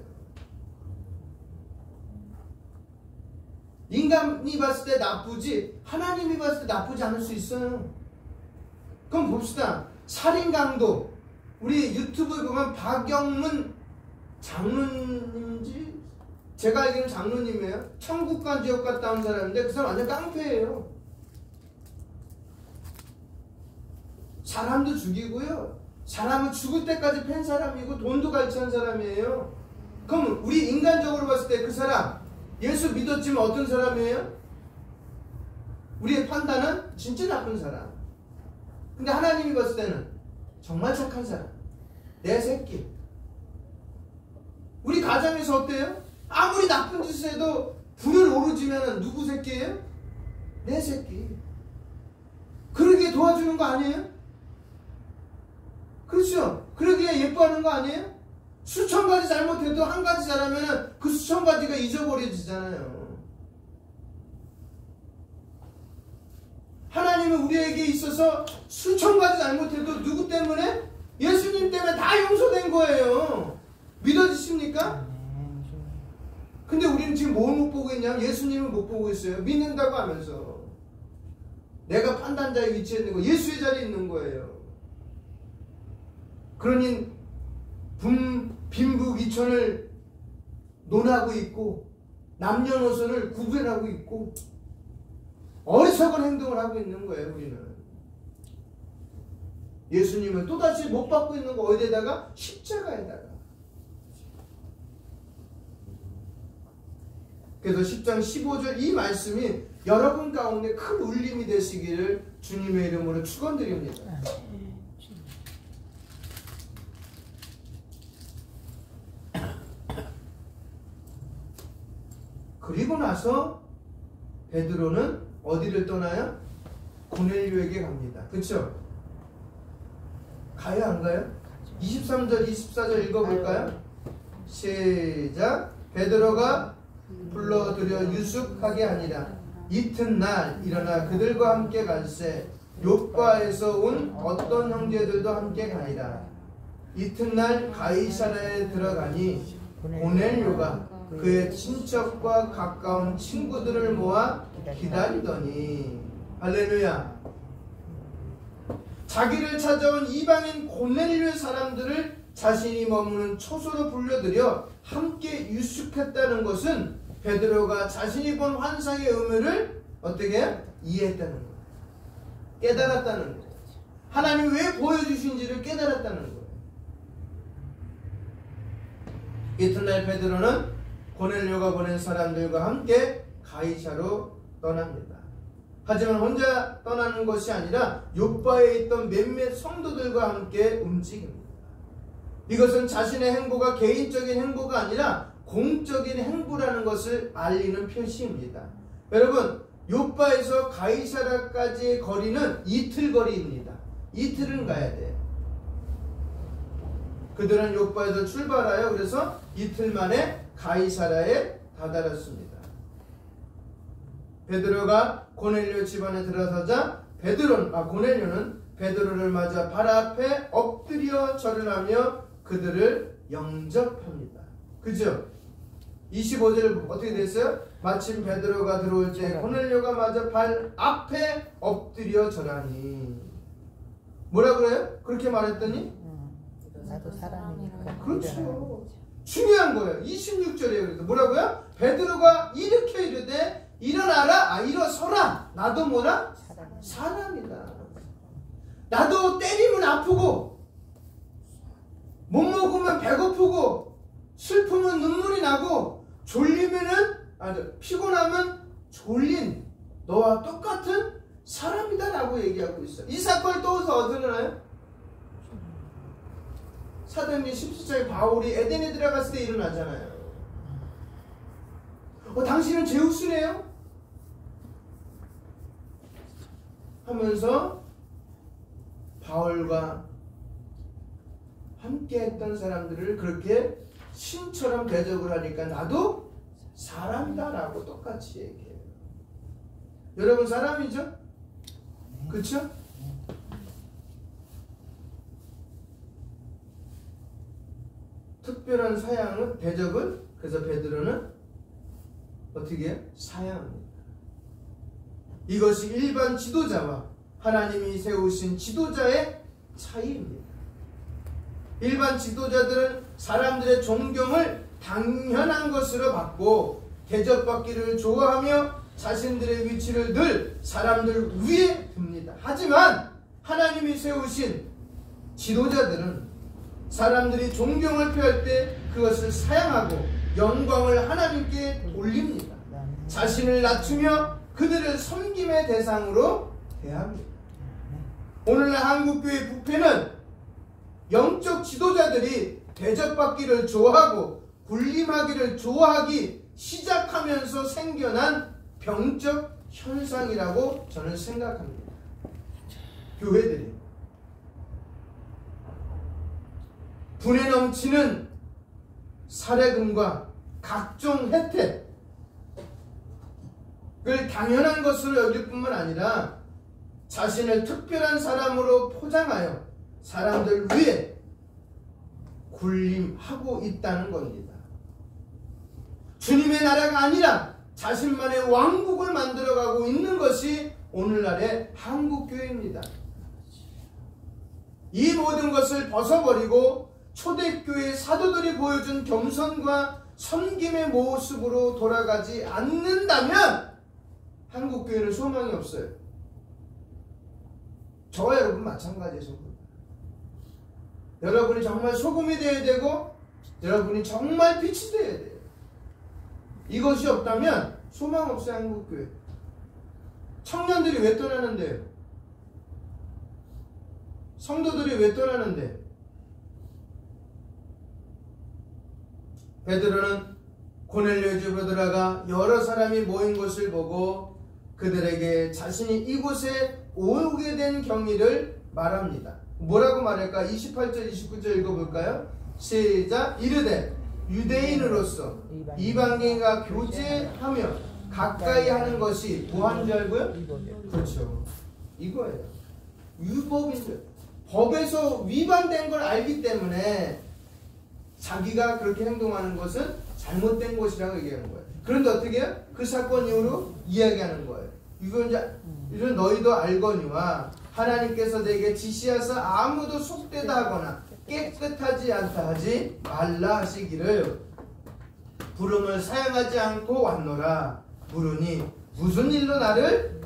인간이 봤을 때 나쁘지 하나님이 봤을 때 나쁘지 않을 수 있어요. 그럼 봅시다. 살인 강도 우리 유튜브에 보면 박영문 장로님인지 제가 알기로는 장로님이에요. 천국과 지옥 갔다 온 사람인데 그 사람 완전 깡패예요. 사람도 죽이고요. 사람을 죽을 때까지 팬 사람이고 돈도 갈취한 사람이에요. 그럼 우리 인간적으로 봤을 때 그 사람 예수 믿었지만 어떤 사람이에요? 우리의 판단은 진짜 나쁜 사람. 근데 하나님이 봤을 때는 정말 착한 사람. 내 새끼. 우리 가정에서 어때요? 아무리 나쁜 짓을 해도 불을 오르지면 누구 새끼예요? 내 새끼. 그러기에 도와주는 거 아니에요? 그렇죠? 그러기에 예뻐하는 거 아니에요? 수천 가지 잘못해도 한 가지 잘하면 그 수천 가지가 잊어버려지잖아요. 하나님은 우리에게 있어서 수천 가지 잘못해도 누구 때문에? 예수님 때문에 다 용서된 거예요. 믿어지십니까? 근데 우리는 지금 뭘 못 보고 있냐면 예수님을 못 보고 있어요. 믿는다고 하면서. 내가 판단자의 위치에 있는 거, 예수의 자리에 있는 거예요. 그러니 빈부귀천을 논하고 있고 남녀노소를 구별하고 있고 어리석은 행동을 하고 있는 거예요. 우리는 예수님을 또다시 못 받고 있는 거 어디에다가? 십자가에다가. 그래서 10장 15절 이 말씀이 여러분 가운데 큰 울림이 되시기를 주님의 이름으로 축원드립니다. 그리고 나서 베드로는 어디를 떠나요? 고넬료에게 갑니다. 그렇죠? 가요 안 가요? 23절 24절 읽어볼까요? 시작. 베드로가 불러들여 유숙하게 하니라. 이튿날 일어나 그들과 함께 갈새 욥바에서 온 어떤 형제들도 함께 가니라. 이튿날 가이사랴에 들어가니 고넬료가 그의 친척과 가까운 친구들을 모아 기다리더니. 할렐루야. 자기를 찾아온 이방인 고넬료 사람들을 자신이 머무는 초소로 불러들여 함께 유숙했다는 것은 베드로가 자신이 본 환상의 의미를 어떻게 이해했다는 거예요. 깨달았다는 거예요. 하나님이 왜 보여주신지를 깨달았다는 거예요. 이튿날 베드로는 고넬료가 보낸 사람들과 함께 가이사로 떠납니다. 하지만 혼자 떠나는 것이 아니라 욥바에 있던 몇몇 성도들과 함께 움직입니다. 이것은 자신의 행보가 개인적인 행보가 아니라 공적인 행보라는 것을 알리는 표시입니다. 여러분, 욥바에서 가이사랴까지의 거리는 이틀 거리입니다. 이틀은 가야 돼요. 그들은 욥바에서 출발하여 그래서 이틀 만에 가이사랴에 다다랐습니다. 베드로가 고넬료 집안에 들어서자 고넬료는 베드로를 맞아 발 앞에 엎드려 절을 하며 그들을 영접합니다. 그죠? 25절 어떻게 됐어요? 마침 베드로가 들어올 때 고넬료가 맞아 발 앞에 엎드려 절하니. 뭐라 그래요? 그렇게 말했더니? 나도 사람이니까. 그렇죠. 중요한 거예요. 26절에 그래서 뭐라고요? 베드로가 일으켜 이르되 일어나라, 일어서라. 나도 뭐라? 사람이다. 나도 때리면 아프고 못 먹으면 배고프고 슬프면 눈물이 나고 피곤하면 졸린 너와 똑같은 사람이다 라고 얘기하고 있어요. 이 사건을 떠서 어디로 나요? 사도행전 17장에 바울이 에덴에 들어갔을 때 일어나잖아요. 당신은 제우스네요? 하면서 바울과 함께 했던 사람들을 그렇게 신처럼 대접을 하니까 나도 사람이다 라고 똑같이 얘기해요. 여러분 사람이죠? 그렇죠? 특별한 사양은 대접을 그래서 베드로는 어떻게 해요? 사양합니다. 이것이 일반 지도자와 하나님이 세우신 지도자의 차이입니다. 일반 지도자들은 사람들의 존경을 당연한 것으로 받고 대접받기를 좋아하며 자신들의 위치를 늘 사람들 위에 둡니다. 하지만 하나님이 세우신 지도자들은 사람들이 존경을 표할 때 그것을 사양하고 영광을 하나님께 돌립니다. 자신을 낮추며 그들을 섬김의 대상으로 대합니다. 오늘날 한국교회 부패는 영적 지도자들이 대접받기를 좋아하고 군림하기를 좋아하기 시작하면서 생겨난 병적 현상이라고 저는 생각합니다. 교회들이 분에 넘치는 사례금과 각종 혜택을 당연한 것으로 여길 뿐만 아니라 자신을 특별한 사람으로 포장하여 사람들 위에 군림하고 있다는 겁니다. 주님의 나라가 아니라 자신만의 왕국을 만들어가고 있는 것이 오늘날의 한국교회입니다. 이 모든 것을 벗어버리고 초대교회 사도들이 보여준 겸손과 섬김의 모습으로 돌아가지 않는다면 한국교회는 소망이 없어요. 저와 여러분 마찬가지에서 여러분이 정말 소금이 되어야 되고 여러분이 정말 빛이 되어야 돼요. 이것이 없다면 소망 없어요. 한국교회. 청년들이 왜 떠나는데요? 성도들이 왜 떠나는데? 베드로는 고넬료의 집으로 들어가 여러 사람이 모인 것을 보고 그들에게 자신이 이곳에 오게 된 경위를 말합니다. 뭐라고 말할까? 28절 29절 읽어볼까요? 시작. 이르되 유대인으로서 이방인과 교제하며 가까이 하는 것이 뭐하는 줄 알고요? 그렇죠. 이거예요. 율법인데 법에서 위반된 걸 알기 때문에 자기가 그렇게 행동하는 것은 잘못된 것이라고 얘기하는 거예요. 그런데 어떻게 해요? 그 사건 이후로 이야기하는 거예요. 이런 너희도 알거니와 하나님께서 내게 지시하사 아무도 속되다 하거나 깨끗하지 않다 하지 말라 하시기를 부름을 사양하지 않고 왔노라. 물으니 무슨 일로 나를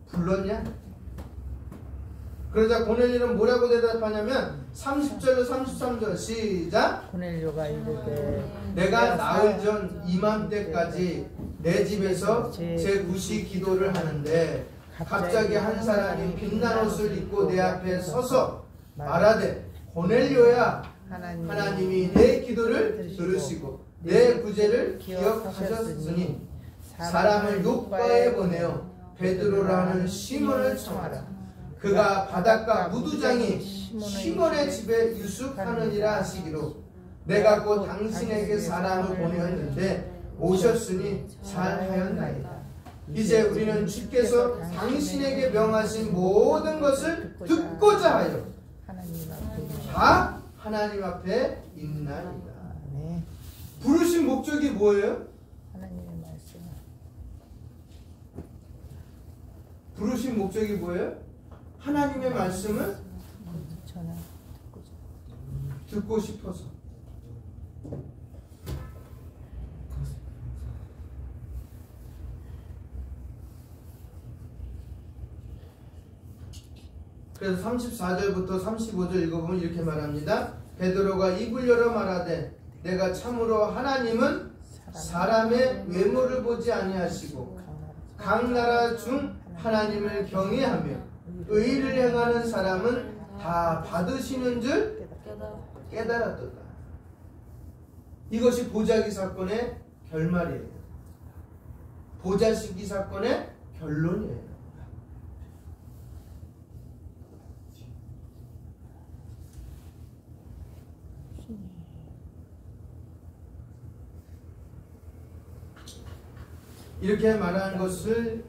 불렀냐? 그러자 고넬료는 뭐라고 대답하냐면 30절로 33절 시작. 고넬료가 이르되 내가 나흘 전 이맘때까지 내 집에서 제 구시 기도를 하는데 갑자기 한 사람이 빛난 옷을 입고 내 앞에 서서 말하되 고넬료야, 하나님이 내 기도를 들으시고 내 구제를 기억하셨으니 사람을 요바에 보내어 베드로라는 시몬을 청하라. 그가 바닷가 무두장이 시몬의 집에 유숙하느니라 하시기로 내가 곧 당신에게 사람을 보내었는데 오셨으니 잘하였나이다. 이제 우리는 주께서 당신에게 명하신 모든 것을 듣고자 하여 다 하나님 앞에 있나이다. 부르신 목적이 뭐예요? 하나님의 말씀. 부르신 목적이 뭐예요? 하나님의 말씀을 듣고 싶어서. 그래서 34절부터 35절 읽어보면 이렇게 말합니다. 베드로가 입을 열어 말하되 내가 참으로 하나님은 사람의 외모를 보지 아니하시고 각 나라 중 하나님을 경외하며 의를 행하는 사람은 다 받으시는 줄 깨달았도다. 이것이 보자기 사건의 결말이에요. 보자시기 사건의 결론이에요. 이렇게 말하는 것을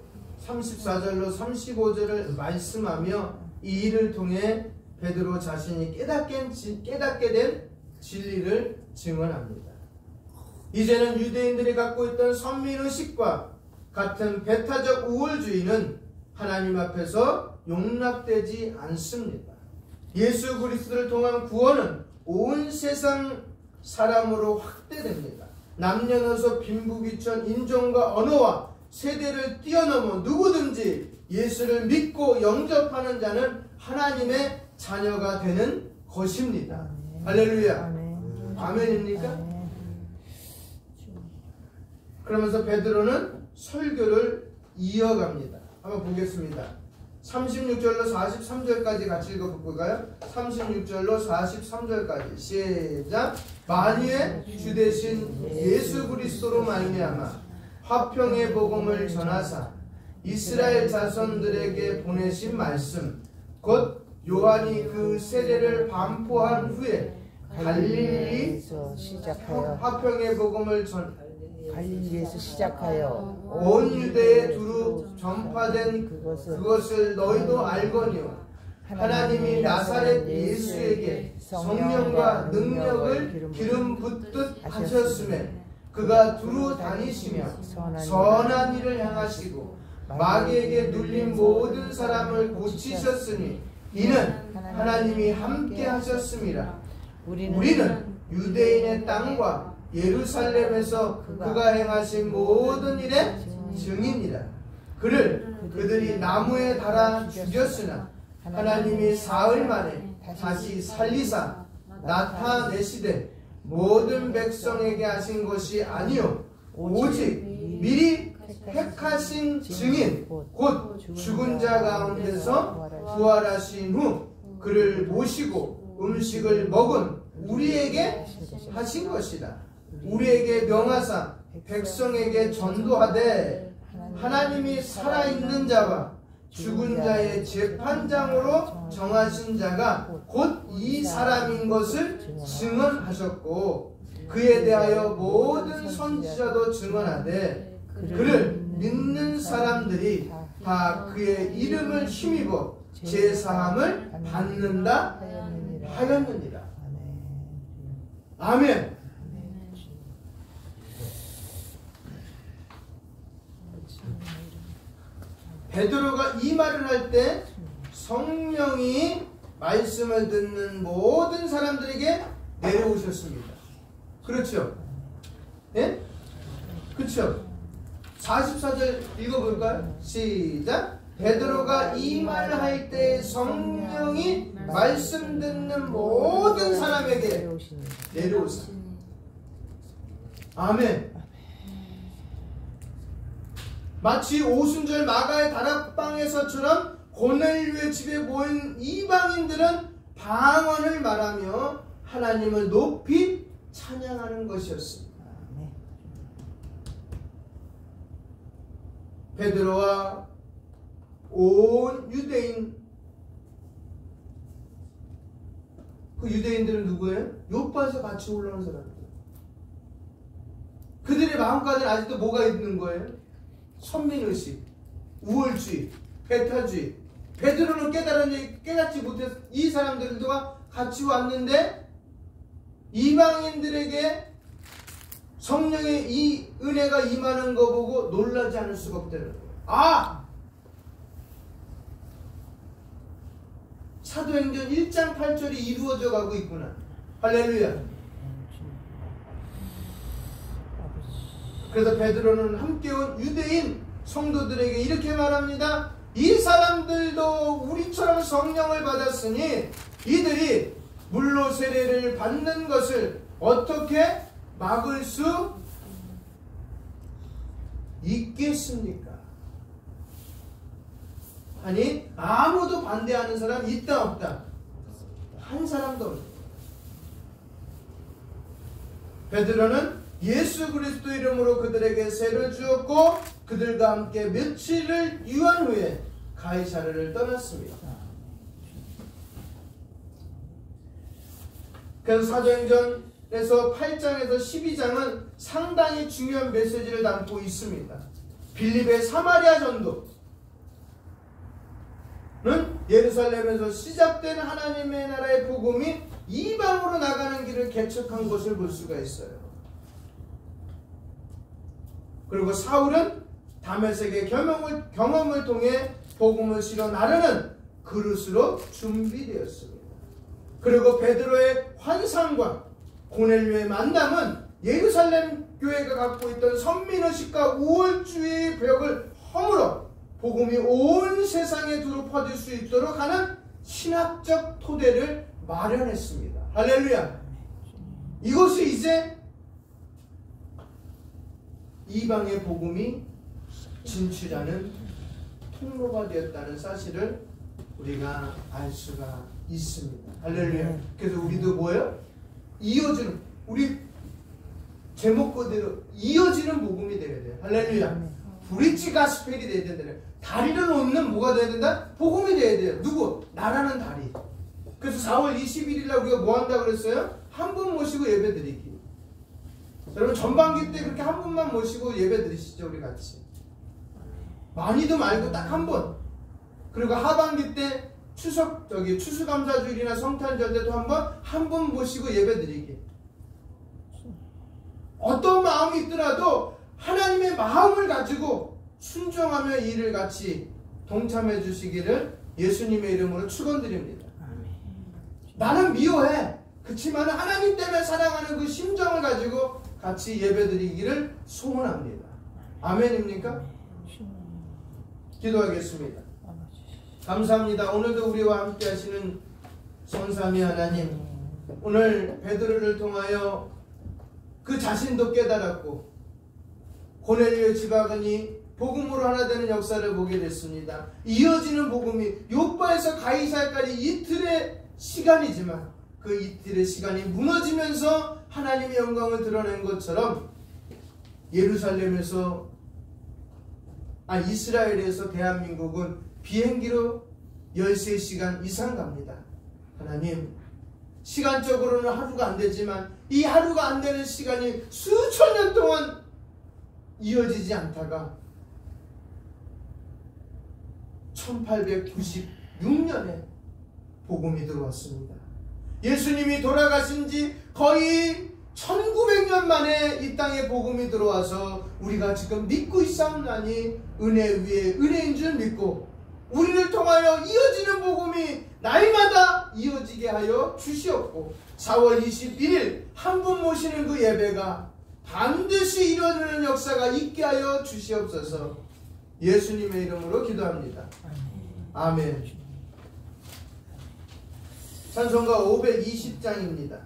34절로 35절을 말씀하며 이 일을 통해 베드로 자신이 깨닫게 된 진리를 증언합니다. 이제는 유대인들이 갖고 있던 선민의식과 같은 배타적 우월주의는 하나님 앞에서 용납되지 않습니다. 예수 그리스도를 통한 구원은 온 세상 사람으로 확대됩니다. 남녀노소 빈부귀천 인종과 언어와 세대를 뛰어넘어 누구든지 예수를 믿고 영접하는 자는 하나님의 자녀가 되는 것입니다. 할렐루야. 아멘입니까? 그러면서 베드로는 설교를 이어갑니다. 한번 보겠습니다. 36절로 43절까지 같이 읽어볼까요? 36절로 43절까지 시작. 만유의 주 되신 예수 그리스도로 말미암아 화평의 복음을 전하사 이스라엘 자손들에게 보내신 말씀 곧 요한이 그 세례를 반포한 후에 갈릴리에서 시작하여 화평의 복음을 갈릴리에서 시작하여 온 유대에 두루 전파된 그것을 너희도 알거니와 하나님이 나사렛 예수에게 성령과 능력을 기름 붓듯 하셨음에 그가 두루 다니시며 선한 일을 행하시고 마귀에게 눌린 모든 사람을 고치셨으니 이는 하나님이 함께 하셨습니다. 우리는 유대인의 땅과 예루살렘에서 그가 행하신 모든 일의 증인이라. 그를 그들이 나무에 달아 죽였으나 하나님이 사흘 만에 다시 살리사 나타내시되 모든 백성에게 하신 것이 아니요 오직 미리 택하신 증인 곧 죽은 자 가운데서 부활하신 후 그를 모시고 음식을 먹은 우리에게 하신 것이다. 우리에게 명하사 백성에게 전도하되 하나님이 살아있는 자와 죽은 자의 재판장으로 정하신 자가 곧 이 사람인 것을 증언하셨고 그에 대하여 모든 선지자도 증언하되 그를 믿는 사람들이 다 그의 이름을 힘입어 제사함을 받는다 하였느니라. 아멘. 베드로가 이 말을 할 때 성령이 말씀을 듣는 모든 사람들에게 내려오셨습니다. 그렇죠? 예? 그렇죠? 44절 읽어볼까요? 시작. 베드로가 이 말을 할 때 성령이 말씀 듣는 모든 사람에게 내려오셨습니다. 아멘. 마치 오순절 마가의 다락방에서처럼 고넬료의 집에 모인 이방인들은 방언을 말하며 하나님을 높이 찬양하는 것이었습니다. 베드로와 온 유대인, 그 유대인들은 누구예요? 요파에서 같이 올라온 사람들. 그들의 마음가짐 아직도 뭐가 있는 거예요? 선민의식, 우월주의, 배타주의. 베드로는 깨닫지 못해서 이 사람들도 같이 왔는데 이방인들에게 성령의 이 은혜가 임하는 거 보고 놀라지 않을 수가 없다는 거예요. 아! 사도행전 1장 8절이 이루어져 가고 있구나. 할렐루야. 그래서 베드로는 함께 온 유대인 성도들에게 이렇게 말합니다. 이 사람들도 우리처럼 성령을 받았으니 이들이 물로 세례를 받는 것을 어떻게 막을 수 있겠습니까? 아니 아무도 반대하는 사람 있다 없다? 한 사람도 없다. 베드로는 예수 그리스도 이름으로 그들에게 세를 주었고 그들과 함께 며칠을 유한 후에 가이사랴를 떠났습니다. 그래서 사도행전에서 8장에서 12장은 상당히 중요한 메시지를 담고 있습니다. 빌립의 사마리아 전도는 예루살렘에서 시작된 하나님의 나라의 복음이 이방으로 나가는 길을 개척한 것을 볼 수가 있어요. 그리고 사울은 다메섹의 경험을 통해 복음을 실어 나르는 그릇으로 준비되었습니다. 그리고 베드로의 환상과 고넬료의 만남은 예루살렘 교회가 갖고 있던 선민의식과 우월주의의 벽을 허물어 복음이 온 세상에 두루 퍼질 수 있도록 하는 신학적 토대를 마련했습니다. 할렐루야. 이것이 이제 이방의 복음이 진출하는 통로가 되었다는 사실을 우리가 알 수가 있습니다. 할렐루야. 그래서 우리도 뭐예요? 이어지는, 우리 제목 그대로 이어지는 복음이 되어야 돼요. 할렐루야. 브릿지 가스펠이 되어야 된다. 다리를 놓는 뭐가 되어야 된다? 복음이 되어야 돼요. 누구? 나라는 다리. 그래서 4월 21일 날 우리가 뭐 한다고 그랬어요? 한 분 모시고 예배 드리기. 여러분 전반기 때 그렇게 한 분만 모시고 예배 드리시죠. 우리 같이. 많이도 말고 딱 한 번. 그리고 하반기 때 추수감사주일이나 성탄절 때도 한 분 모시고 예배 드리기. 어떤 마음이 있더라도 하나님의 마음을 가지고 순종하며 이 일을 같이 동참해 주시기를 예수님의 이름으로 축원드립니다. 나는 미워해. 그렇지만 하나님 때문에 사랑하는 그 심정을 가지고 같이 예배드리기를 소원합니다. 아멘입니까? 기도하겠습니다. 감사합니다. 오늘도 우리와 함께 하시는 성삼위 하나님, 오늘 베드로를 통하여 그 자신도 깨달았고 고넬료의 지박은이 복음으로 하나 되는 역사를 보게 됐습니다. 이어지는 복음이 요바에서 가이사야까지 이틀의 시간이지만 그 이틀의 시간이 무너지면서 하나님의 영광을 드러낸 것처럼 이스라엘에서 대한민국은 비행기로 13시간 이상 갑니다. 하나님, 시간적으로는 하루가 안 되지만 이 하루가 안 되는 시간이 수천 년 동안 이어지지 않다가 1896년에 복음이 들어왔습니다. 예수님이 돌아가신 지 거의 1900년 만에 이 땅에 복음이 들어와서 우리가 지금 믿고 있사옵나니 은혜 위에 은혜인 줄 믿고 우리를 통하여 이어지는 복음이 날마다 이어지게 하여 주시옵고 4월 21일 한 분 모시는 그 예배가 반드시 이루어지는 역사가 있게 하여 주시옵소서. 예수님의 이름으로 기도합니다. 아멘. 찬송가 520장입니다.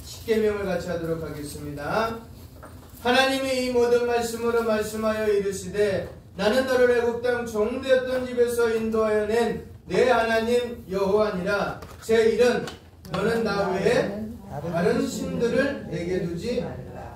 십계명을 같이 하도록 하겠습니다. 하나님이 이 모든 말씀으로 말씀하여 이르시되 나는 너를 애굽 땅 종되었던 집에서 인도하여 낸 내 하나님 여호와니라. 제 일은 너는 나 외에 다른 신들을 내게 두지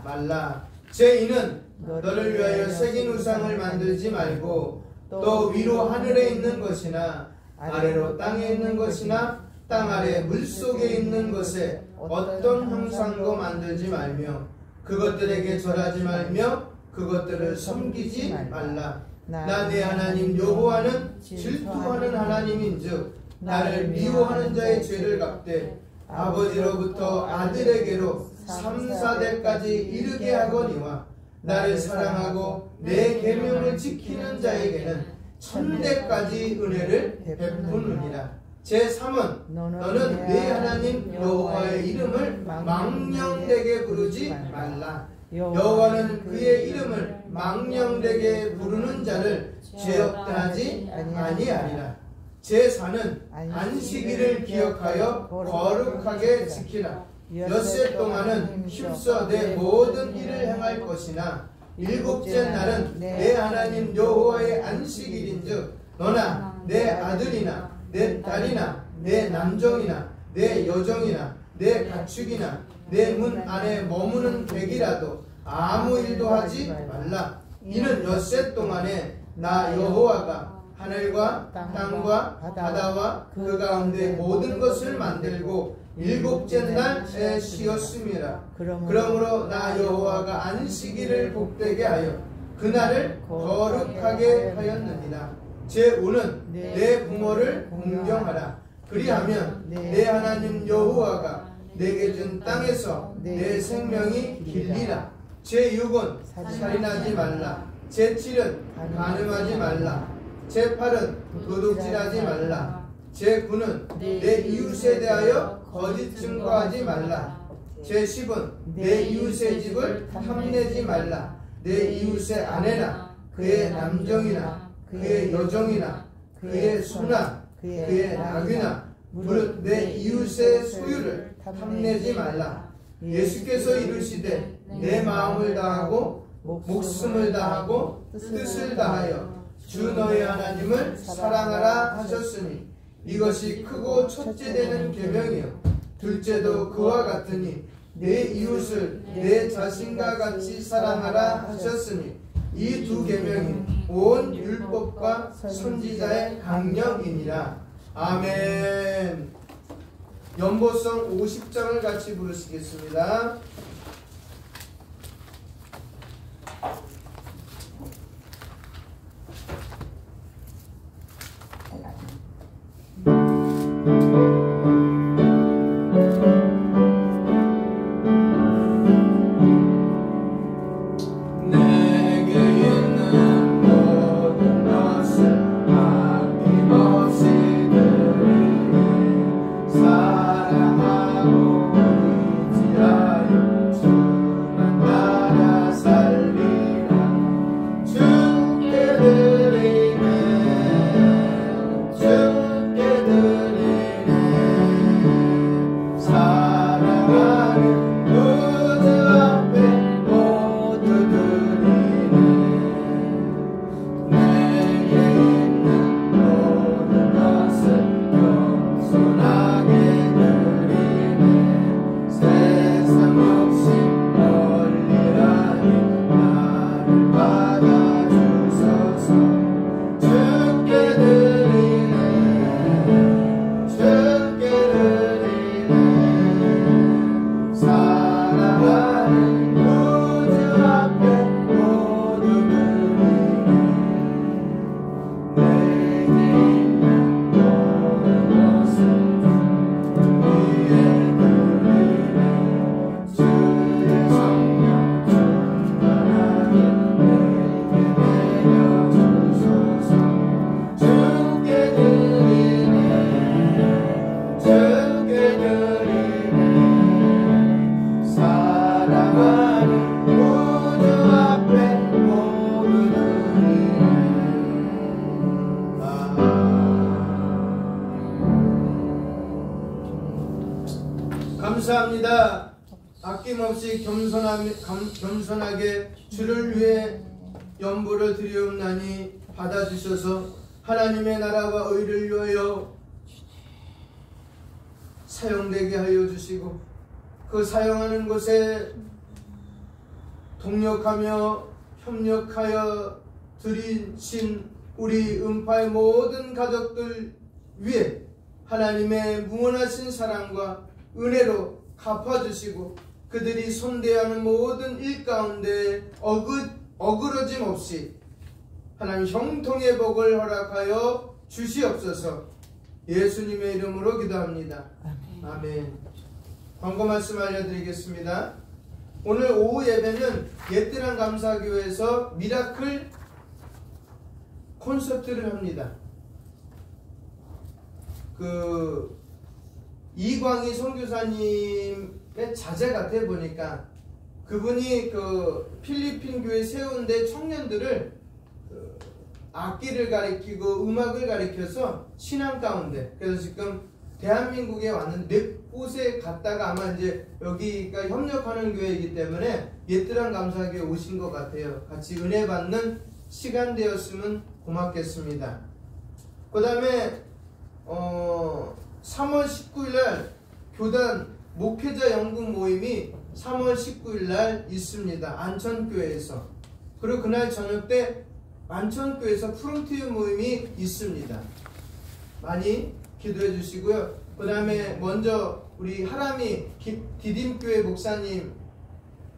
말라. 제 이는 너를 위하여 새긴 우상을 만들지 말고 또 위로 하늘에 있는 것이나 아래로 땅에 있는 것이나 땅 아래 물속에 있는 것에 어떤 형상도 만들지 말며 그것들에게 절하지 말며 그것들을 섬기지 말라. 나 내 하나님 여호와는 질투하는 하나님인즉 나를 미워하는 자의 죄를 갚되 아버지로부터 아들에게로 3, 4대까지 이르게 하거니와 나를 사랑하고 내 계명을 지키는 자에게는 1000대까지 은혜를 베푸느니라. 제3은 너는 네 하나님 여호와의 이름을 망령되게 부르지 말라. 여호와는 그의 이름을 망령되게 부르는 자를 죄 없다 하지 아니하리라. 제4는 안식일을 기억하여 거룩하게 지키라. 엿새 동안은 힘써 내 모든 일을 행할 것이나 일곱째 날은 내 하나님 여호와의 안식일인즉 너나 내 아들이나 내 딸이나 내 남종이나 내 여종이나 내 가축이나 내 문 안에 머무는 객이라도 아무 일도 하지 말라. 이는 엿새 동안에 나 여호와가 하늘과 땅과 바다와 그 가운데 모든 것을 만들고 일곱째 날에 쉬었음이라. 그러므로 나 여호와가 안식일을 복되게 하여 그날을 거룩하게 하였느니라. 제5는 내 부모를 공경하라. 그리하면 내 하나님 여호와가 내게 준 땅에서 내 생명이 길리라. 제6은 살인하지 말라. 제7은 간음하지 말라. 제8은 도둑질하지 말라. 제9는 내 이웃에 대하여 거짓 증거하지 말라. 제10은 내 이웃의 집을 탐내지 말라. 내 이웃의 아내나 그의 남종이나 그의 여종이나 그의 소나 그의 나귀나 무릇 내 이웃의 소유를 탐내지 말라. 예수께서 이르시되 내 마음을 다하고 목숨을 다하고 뜻을 다하여 주 너의 하나님을 사랑하라 하셨으니 이것이 크고 첫째 되는 계명이요 둘째도 그와 같으니 내 이웃을 내 자신과 같이 사랑하라 하셨으니 이 두 계명이 온 율법과 선지자의 강령이니라. 아멘. 연보성 50장을 같이 부르시겠습니다. 감사합니다. 아낌없이 겸손하게 주를 위해 연보를 드리옵나니 받아주셔서 하나님의 나라와 의를 위하여 사용되게 하여 주시고 그 사용하는 곳에 동력하며 협력하여 드리신 우리 음파의 모든 가족들 위해 하나님의 무한하신 사랑과 은혜로 갚아주시고 그들이 손대하는 모든 일 가운데 어그러짐 없이 하나님 형통의 복을 허락하여 주시옵소서. 예수님의 이름으로 기도합니다. 아멘. 광고 말씀 알려드리겠습니다. 오늘 오후 예배는 옛드람 감사교회에서 미라클 콘서트를 합니다. 그 이광희 선교사님의 자제가 돼 보니까 그분이 그 필리핀 교회 세운데 청년들을 그 악기를 가르치고 음악을 가르쳐서 신앙 가운데, 그래서 지금 대한민국에 왔는데 몇 곳에 갔다가 아마 이제 여기가 협력하는 교회이기 때문에 예트랑 감사교회 오신 것 같아요. 같이 은혜 받는 시간 되었으면 고맙겠습니다. 그 다음에 3월 19일날 교단 목회자 연금 모임이 3월 19일날 있습니다. 안천교회에서. 그리고 그날 저녁 때 안천교회에서 푸른티유 모임이 있습니다. 많이 기도해 주시고요. 그 다음에 먼저 우리 하람이 디딤교회 목사님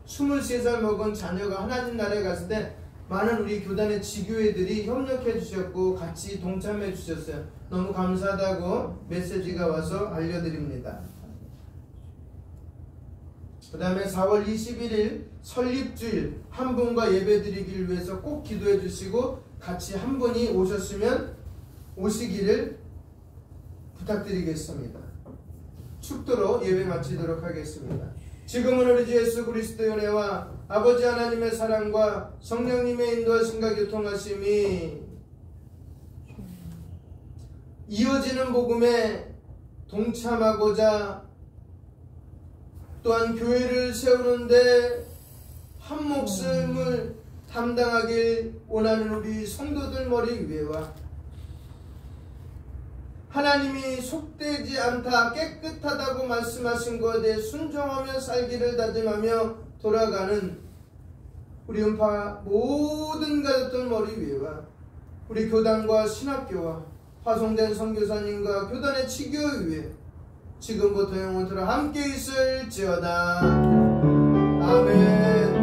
23살 먹은 자녀가 하나님 나라에 갔을 때 많은 우리 교단의 지교회들이 협력해 주셨고 같이 동참해 주셨어요. 너무 감사하다고 메시지가 와서 알려드립니다. 그 다음에 4월 21일 설립주일 한 분과 예배 드리기를 위해서 꼭 기도해 주시고 같이 한 분이 오셨으면 오시기를 부탁드리겠습니다. 축도로 예배 마치도록 하겠습니다. 지금은 우리 주 예수 그리스도의 은혜와 아버지 하나님의 사랑과 성령님의 인도하심과 교통하심이 이어지는 복음에 동참하고자 또한 교회를 세우는데 한 목숨을 담당하길 원하는 우리 성도들 머리 위에와 하나님이 속되지 않다 깨끗하다고 말씀하신 것에 대해 순종하며 살기를 다짐하며 돌아가는 우리 은파 모든 가족들 머리 위에와 우리 교단과 신학교와 파송된 선교사님과 교단의 지교 위에 지금부터 영원토록 함께 있을지어다. 아멘.